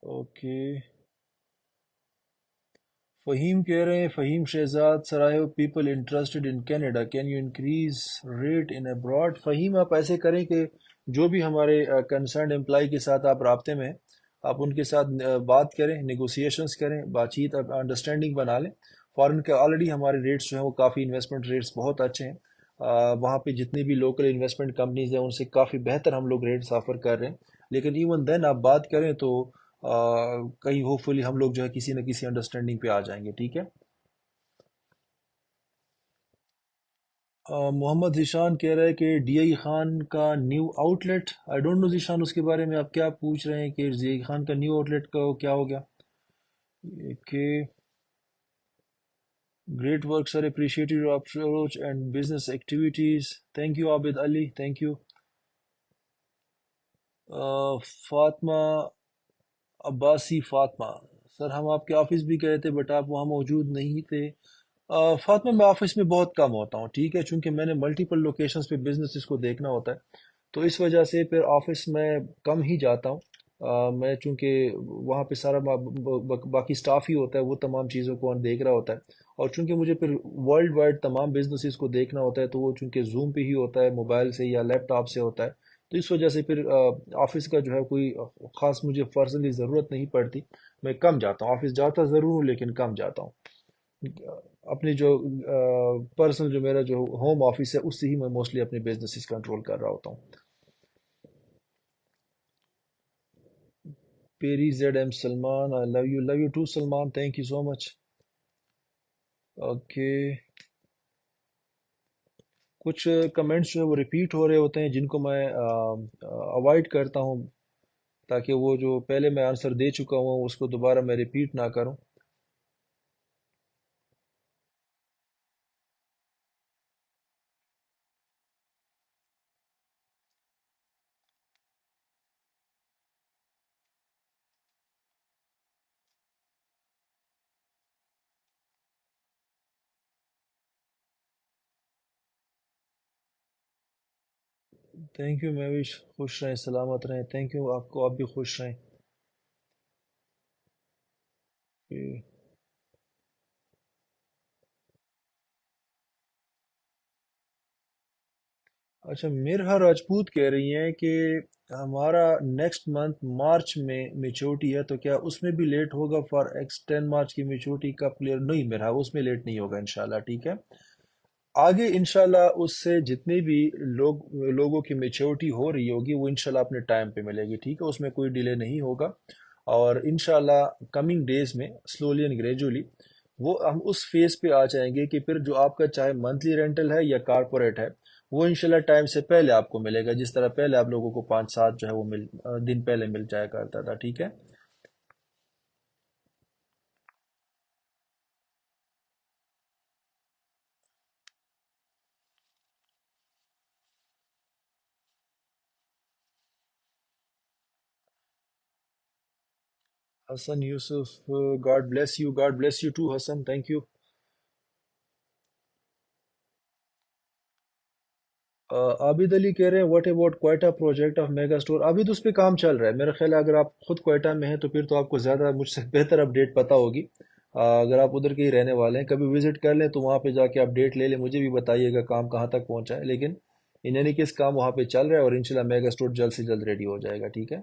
اوکے، فہیم کہہ رہے ہیں، Faheem Shahzad Sarai, people interested in Canada, can you increase rate in abroad? Faheem آپ ایسے کریں کہ جو بھی ہمارے کنسرنڈ امپلائی کے ساتھ آپ رابطے میں ہیں، آپ ان کے ساتھ بات کریں، نیگوسیشنز کریں، بات چیت انڈرسٹینڈنگ بنا لیں۔ فارن کے آلریڈی ہمارے ریٹس جو ہیں وہ کافی انویسٹمنٹ ریٹس بہت اچھے ہیں، وہاں پہ جتنی بھی لوکل انویسٹمنٹ کمپنیز ہیں ان سے کافی بہتر ہم لوگ ریٹس آفر کر رہے ہیں، لیکن ایون دین آپ بات کریں تو کہیں ہوپ فلی ہم لوگ جو ہے کسی نہ کسی انڈرسٹینڈنگ پہ آ جائیں گے، ٹھیک ہے؟ محمد ذیشان کہہ رہا ہے کہ ڈی آئی خان کا new outlet, I don't know Zeeshan اس کے بارے میں آپ کیا پوچھ رہے ہیں کہ ڈی آئی خان کا نیو آؤٹ لیٹ کا کیا ہو گیا؟ کہ great work sir, appreciate your approach and business activities, thank you Abid Ali, thank you. Fatima Abbasi, Fatima, sir ہم آپ کے آفس بھی گئے تھے بٹ آپ وہاں موجود نہیں تھے۔ فاطمہ میں آفس میں بہت کم ہوتا ہوں، ٹھیک ہے، چونکہ میں نے ملٹیپل لوکیشنز پہ بزنس کو دیکھنا ہوتا ہے، تو اس وجہ سے پھر آفس میں کم ہی جاتا ہوں۔ میں چونکہ وہاں پہ سارا باقی سٹاف ہی ہوتا ہے، وہ تمام چیزوں کو دیکھ رہا ہوتا ہے، اور چونکہ مجھے پھر ورلڈ وائڈ تمام بزنسز کو دیکھنا ہوتا ہے، تو وہ چونکہ زوم پہ ہی ہوتا ہے، موبائل سے یا لیپ ٹاپ سے ہوتا ہے، تو اس وجہ سے پھر آفس کا جو ہے کوئی خاص مجھے پرسنلی ضرورت نہیں پڑتی، میں کم جاتا ہوں، آفس جاتا ضرور ہوں لیکن کم جاتا ہوں۔ اپنی جو پرسنل جو میرا جو ہوم آفس ہے اس سے ہی میں موسٹلی اپنے بزنسز کنٹرول کر رہا ہوتا ہوں. پیری Z M Salman I love you too Salman thank you so much. Okay. کچھ کمنٹس جو ہے وہ ریپیٹ ہو رہے ہوتے ہیں جن کو میں اوائڈ کرتا ہوں تاکہ وہ جو پہلے میں آنسر دے چکا ہوں اس کو دوبارہ میں ریپیٹ نہ کروں. تھینک یو مہوش، خوش رہیں سلامت رہیں. تھینک یو آپ کو، آپ بھی خوش رہیں. کہ- اچھا، مرہا راجپوت کہہ رہی ہیں کہ ہمارا نیکسٹ منتھ مارچ میں میچورٹی ہے تو کیا اس میں بھی لیٹ ہوگا فار ایکس 10 مارچ کی میچورٹی کا کلیئر؟ نہیں مرہا، اس میں لیٹ نہیں ہوگا انشاءاللہ. ٹھیک ہے، آگے انشاءاللہ اس سے جتنے بھی لوگوں کی میچورٹی ہو رہی ہوگی وہ انشاءاللہ اپنے ٹائم پہ ملے گی. ٹھیک ہے، اس میں کوئی ڈیلے نہیں ہوگا. اور انشاءاللہ کمنگ ڈیز میں سلولی اینڈ گریجولی وہ ہم اس فیز پہ آ جائیں گے کہ پھر جو آپ کا چاہے منتھلی رینٹل ہے یا کارپوریٹ ہے وہ انشاءاللہ ٹائم سے پہلے آپ کو ملے گا، جس طرح پہلے آپ لوگوں کو 5 7 جو ہے وہ دن پہلے مل جایا کرتا تھا. ٹھیک ہے. Hassan Yousuf, God bless you, God bless you too Hassan, thank you. Abid Ali کہہ رہے ہیں what about Quetta project of mega store? Abid اس پہ کام چل رہا ہے. میرا خیال ہے اگر آپ خود کوئٹہ میں ہیں تو پھر تو آپ کو زیادہ مجھ سے بہتر اپڈیٹ پتہ ہوگی. اگر آپ ادھر کے ہی رہنے والے ہیں کبھی وزٹ کر لیں تو وہاں پہ جا کے اپڈیٹ لے لیں، مجھے بھی بتائیے گا کام کہاں تک پہنچا ہے. لیکن ان اینی کیس کام وہاں پہ چل رہا ہے اور انشاءاللہ میگا اسٹور جلد سے جلد ریڈی ہو جائے گا. ٹھیک ہے.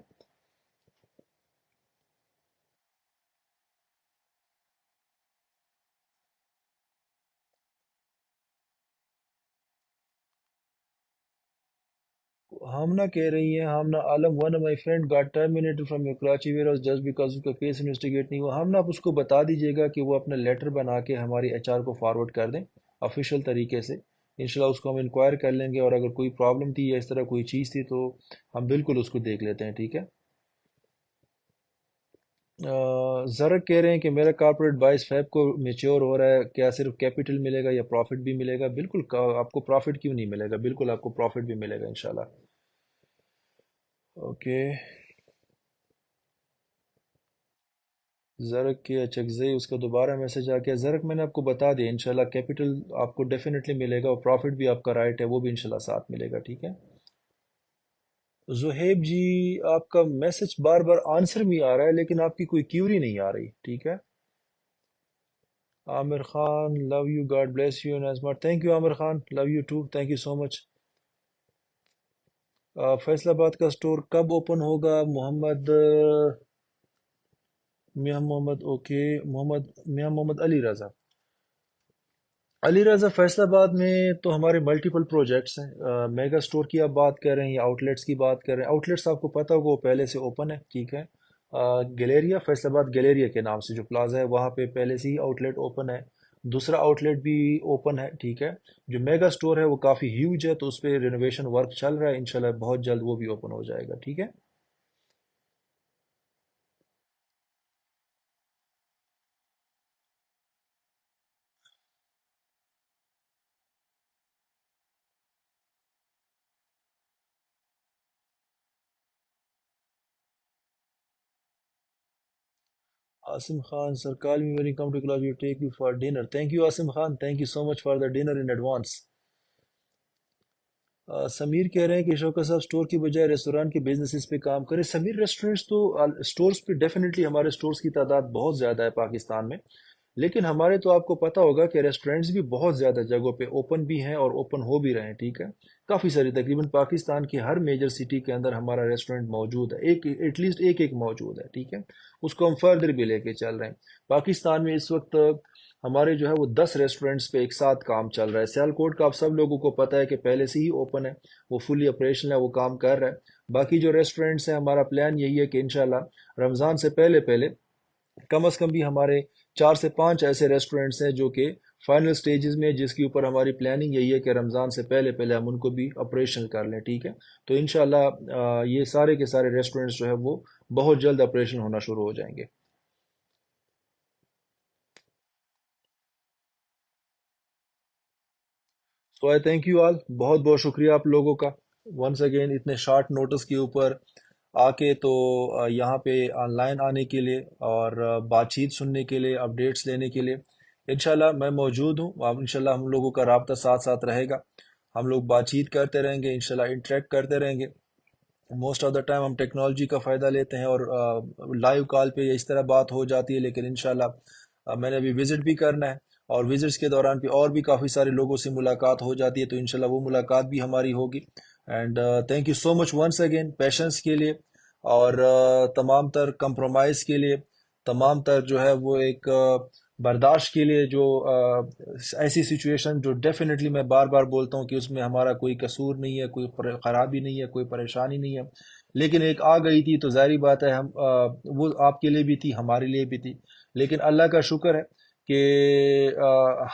ہامنا کہہ رہی ہیں، Hamna Alam one my friend got terminated from your Karachi warehouse just because اس کا کیس انویسٹیگیٹ نہیں ہوا. ہامنا آپ اس کو بتا دیجیے گا کہ وہ اپنا لیٹر بنا کے ہماری ایچ آر کو فارورڈ کر دیں آفیشیل طریقے سے. انشاءاللہ اس کو ہم انکوائر کر لیں گے اور اگر کوئی پرابلم تھی یا اس طرح کوئی چیز تھی تو ہم بالکل اس کو دیکھ لیتے ہیں. ٹھیک ہے. زرک کہہ رہے ہیں کہ میرا کارپوریٹ 22 فیب کو میچور ہو رہا ہے، کیا صرف کیپٹل ملے گا یا پروفٹ بھی ملے گا؟ بالکل آپ کو پروفٹ کیوں نہیں ملے گا، بالکل آپ کو پروفٹ بھی ملے گا انشاءاللہ. اوکے. زرک کے اچھگزئی اس کا دوبارہ میسج آ گیا. زرک میں نے آپ کو بتا دیا انشاءاللہ کیپٹل آپ کو ڈیفینیٹلی ملے گا اور پروفٹ بھی آپ کا رائٹ ہے وہ بھی انشاءاللہ ساتھ ملے گا. ٹھیک ہے. زہیب جی آپ کا میسج بار بار آنسر میں آ رہا ہے لیکن آپ کی کوئی کیوری نہیں آ رہی. ٹھیک ہے. Aamir Khan love you, God bless you and smart. Thank you Aamir Khan, love you too, thank you so much. Faisalabad کا سٹور کب اوپن ہوگا؟ محمد میاں محمد، اوکے محمد میاں محمد علی رضا. علی رضا فیصل آباد میں تو ہمارے ملٹیپل پروجیکٹس ہیں. میگا اسٹور کی آپ بات کر رہے ہیں یا آؤٹ لیٹس کی بات کر رہے ہیں؟ آؤٹ لیٹس آپ کو پتہ ہوگا وہ پہلے سے اوپن ہے. ٹھیک ہے. گیلیریا فیصل آباد گیلیریا کے نام سے جو پلازا ہے وہاں پہ پہلے سے ہی آؤٹ لیٹ اوپن ہے. دوسرا آؤٹ لیٹ بھی اوپن ہے. ٹھیک ہے. جو میگا اسٹور ہے وہ کافی ہیوج ہے تو اس پہ رینوویشن ورک چل رہا ہے، انشاءاللہ بہت جلد وہ بھی اوپن ہو جائے گا. ٹھیک ہے. عاصم خان سر کال می when you come to class we take you for dinner. Thank you Asim Khan, thank you so much for the dinner in advance. Sameer کہہ رہے ہیں کہ شوکت صاحب سٹور کی بجائے ریسٹورانٹ کے بزنسز پہ کام کریں. سمیر ریسٹورنٹس تو سٹورز پہ ڈیفینیٹلی ہمارے سٹورز کی تعداد بہت زیادہ ہے پاکستان میں، لیکن ہمارے تو آپ کو پتہ ہوگا کہ ریسٹورنٹس بھی بہت زیادہ جگہوں پہ اوپن بھی ہیں اور اوپن ہو بھی رہے ہیں. ٹھیک ہے. کافی ساری تقریباً پاکستان کی ہر میجر سٹی کے اندر ہمارا ریسٹورنٹ موجود ہے، ایک ایٹ لیسٹ ایک موجود ہے، ٹھیک ہے. اس کو ہم فردر بھی لے کے چل رہے ہیں. پاکستان میں اس وقت ہمارے جو ہے وہ 10 ریسٹورنٹس پہ ایک ساتھ کام چل رہا ہے. سیالکوٹ کا آپ سب لوگوں کو پتہ ہے کہ پہلے سے ہی اوپن ہے، وہ فلی آپریشنل ہے، وہ کام کر رہا ہے. باقی جو ریسٹورنٹس ہیں ہمارا پلان یہی ہے کہ انشاءاللہ رمضان سے پہلے پہلے کم از کم بھی ہمارے 4 سے 5 ایسے ریسٹورنٹس ہیں جو کہ فائنل سٹیجز میں، جس کے اوپر ہماری پلاننگ یہی ہے کہ رمضان سے پہلے پہلے ہم ان کو بھی آپریشنل کر لیں، ٹھیک ہے. تو انشاءاللہ یہ سارے کے سارے ریسٹورنٹس جو ہے وہ بہت جلد آپریشن ہونا شروع ہو جائیں گے. تو آئی تھینک یو آل، بہت بہت شکریہ آپ لوگوں کا ونس اگین اتنے شارٹ نوٹس کے اوپر آ کے تو یہاں پہ آن لائن آنے کے لیے اور بات چیت سننے کے لیے، اپڈیٹس لینے کے لیے. انشاءاللہ میں موجود ہوں. اب انشاءاللہ ہم لوگوں کا رابطہ ساتھ ساتھ رہے گا، ہم لوگ بات چیت کرتے رہیں گے، انشاءاللہ انٹریکٹ کرتے رہیں گے. موسٹ آف دا ٹائم ہم ٹیکنالوجی کا فائدہ لیتے ہیں اور لائیو کال پہ اس طرح بات ہو جاتی ہے، لیکن انشاءاللہ میں نے ابھی وزٹ بھی کرنا ہے، اور وزٹس کے دوران بھی اور بھی کافی سارے لوگوں سے ملاقات ہو جاتی ہے، تو انشاءاللہ وہ ملاقات بھی ہماری ہوگی. And thank you so much once again patience کے لیے، اور تمام تر کمپرومائز کے لیے، تمام تر جو ہے وہ ایک برداشت کے لیے. جو ایسی سچویشن جو ڈیفینیٹلی میں بار بار بولتا ہوں کہ اس میں ہمارا کوئی قصور نہیں ہے، کوئی خرابی نہیں ہے، کوئی پریشانی نہیں ہے، لیکن ایک آ گئی تھی تو ظاہری بات ہے ہم وہ آپ کے لیے بھی تھی، ہمارے لیے بھی تھی. لیکن اللہ کا شکر ہے کہ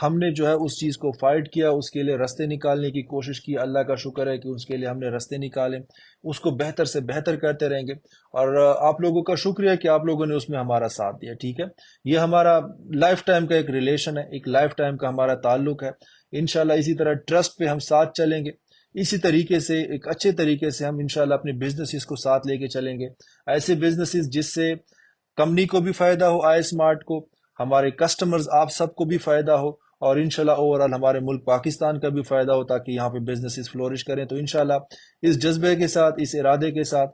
ہم نے جو ہے اس چیز کو فائٹ کیا، اس کے لیے رستے نکالنے کی کوشش کی. اللہ کا شکر ہے کہ اس کے لیے ہم نے رستے نکالے، اس کو بہتر سے بہتر کرتے رہیں گے. اور آپ لوگوں کا شکریہ کہ آپ لوگوں نے اس میں ہمارا ساتھ دیا، ٹھیک ہے. یہ ہمارا لائف ٹائم کا ایک ریلیشن ہے، ایک لائف ٹائم کا ہمارا تعلق ہے. انشاءاللہ اسی طرح ٹرسٹ پہ ہم ساتھ چلیں گے، اسی طریقے سے ایک اچھے طریقے سے ہم انشاءاللہ اپنے بزنسز کو ساتھ لے کے چلیں گے. ایسے بزنسز جس سے کمپنی کو بھی فائدہ ہو، آئی اسمارٹ کو، ہمارے کسٹمرز آپ سب کو بھی فائدہ ہو، اور انشاءاللہ اوورال ہمارے ملک پاکستان کا بھی فائدہ ہو، تاکہ یہاں پہ بزنسز فلورش کریں. تو انشاءاللہ اس جذبے کے ساتھ، اس ارادے کے ساتھ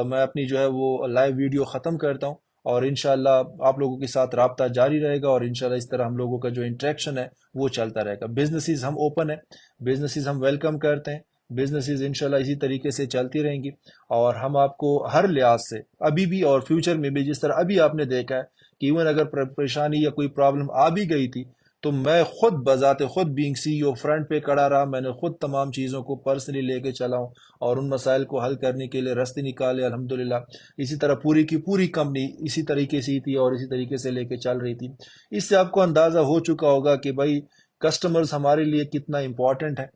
میں اپنی جو ہے وہ لائیو ویڈیو ختم کرتا ہوں، اور انشاءاللہ آپ لوگوں کے ساتھ رابطہ جاری رہے گا، اور انشاءاللہ اس طرح ہم لوگوں کا جو انٹریکشن ہے وہ چلتا رہے گا. بزنسز ہم اوپن ہیں، بزنسز ہم ویلکم کرتے ہیں، بزنسز انشاءاللہ اسی طریقے سے چلتی رہیں گی. اور ہم آپ کو ہر لحاظ سے ابھی بھی اور فیوچر میں بھی، جس طرح ابھی آپ نے دیکھا ہے کہ ایون اگر پریشانی یا کوئی پرابلم آ بھی گئی تھی تو میں خود بذات خود بینگ سی او فرنٹ پہ کھڑا رہا، میں نے خود تمام چیزوں کو پرسنلی لے کے چلا ہوں، اور ان مسائل کو حل کرنے کے لیے راستے نکالے الحمدللہ. اسی طرح پوری کی پوری کمپنی اسی طریقے سے ہی تھی اور اسی طریقے سے لے کے چل رہی تھی. اس سے آپ کو اندازہ ہو چکا ہوگا کہ بھائی کسٹمرز ہمارے لیے کتنا امپورٹنٹ ہے،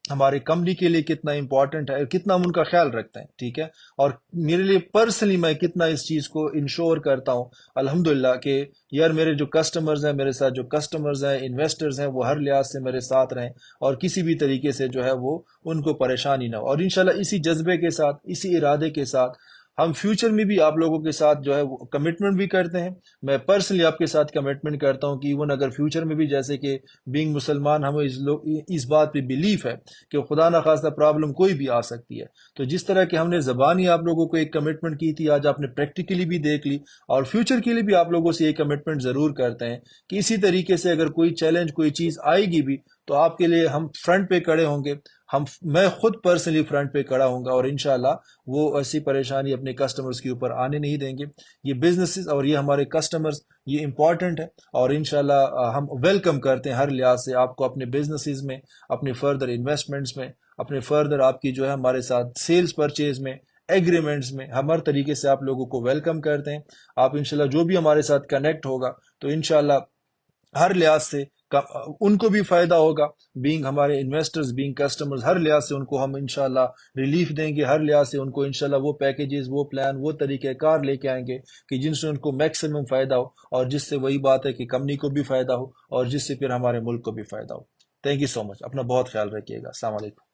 ہماری کمپنی کے لیے کتنا امپورٹنٹ ہے، کتنا ہم ان کا خیال رکھتے ہیں، ٹھیک ہے. اور میرے لیے پرسنلی میں کتنا اس چیز کو انشور کرتا ہوں الحمدللہ کہ یار میرے جو کسٹمرز ہیں، میرے ساتھ جو کسٹمرز ہیں، انویسٹرز ہیں، وہ ہر لحاظ سے میرے ساتھ رہیں، اور کسی بھی طریقے سے جو ہے وہ ان کو پریشانی نہ ہو. اور انشاءاللہ اسی جذبے کے ساتھ، اسی ارادے کے ساتھ ہم فیوچر میں بھی آپ لوگوں کے ساتھ جو ہے وہ کمٹمنٹ بھی کرتے ہیں. میں پرسنلی آپ کے ساتھ کمٹمنٹ کرتا ہوں کہ ایون اگر فیوچر میں بھی، جیسے کہ بینگ مسلمان ہمیں اس بات پہ بلیف ہے کہ خدا نخواستہ پرابلم کوئی بھی آ سکتی ہے، تو جس طرح کہ ہم نے زبانی آپ لوگوں کو ایک کمٹمنٹ کی تھی، آج آپ نے پریکٹیکلی بھی دیکھ لی، اور فیوچر کے لیے بھی آپ لوگوں سے یہ کمٹمنٹ ضرور کرتے ہیں کہ اسی طریقے سے اگر کوئی چیلنج، کوئی چیز آئے گی بھی تو آپ کے لیے ہم فرنٹ پہ کھڑے ہوں گے. میں خود پرسنلی فرنٹ پہ کھڑا ہوں گا، اور انشاءاللہ وہ ایسی پریشانی اپنے کسٹمرز کے اوپر آنے نہیں دیں گے. یہ بزنسز اور یہ ہمارے کسٹمرز یہ امپورٹنٹ ہے، اور انشاءاللہ ہم ویلکم کرتے ہیں ہر لحاظ سے آپ کو اپنے بزنسز میں، اپنے فردر انویسٹمنٹس میں، اپنے فردر آپ کی جو ہے ہمارے ساتھ سیلز پرچیز میں، ایگریمنٹس میں، ہم ہر طریقے سے آپ لوگوں کو ویلکم کرتے ہیں. آپ انشاءاللہ جو بھی ہمارے ساتھ کنیکٹ ہوگا تو انشاءاللہ ہر لحاظ سے ان کو بھی فائدہ ہوگا، بینگ ہمارے انویسٹرز، بینگ کسٹمرز، ہر لحاظ سے ان کو ہم انشاءاللہ ریلیف دیں گے، ہر لحاظ سے ان کو انشاءاللہ وہ پیکیجز، وہ پلان، وہ طریقہ کار لے کے آئیں گے کہ جن سے ان کو میکسیمم فائدہ ہو، اور جس سے وہی بات ہے کہ کمپنی کو بھی فائدہ ہو، اور جس سے پھر ہمارے ملک کو بھی فائدہ ہو. تھینک یو سو مچ، اپنا بہت خیال رکھیے گا. السلام علیکم.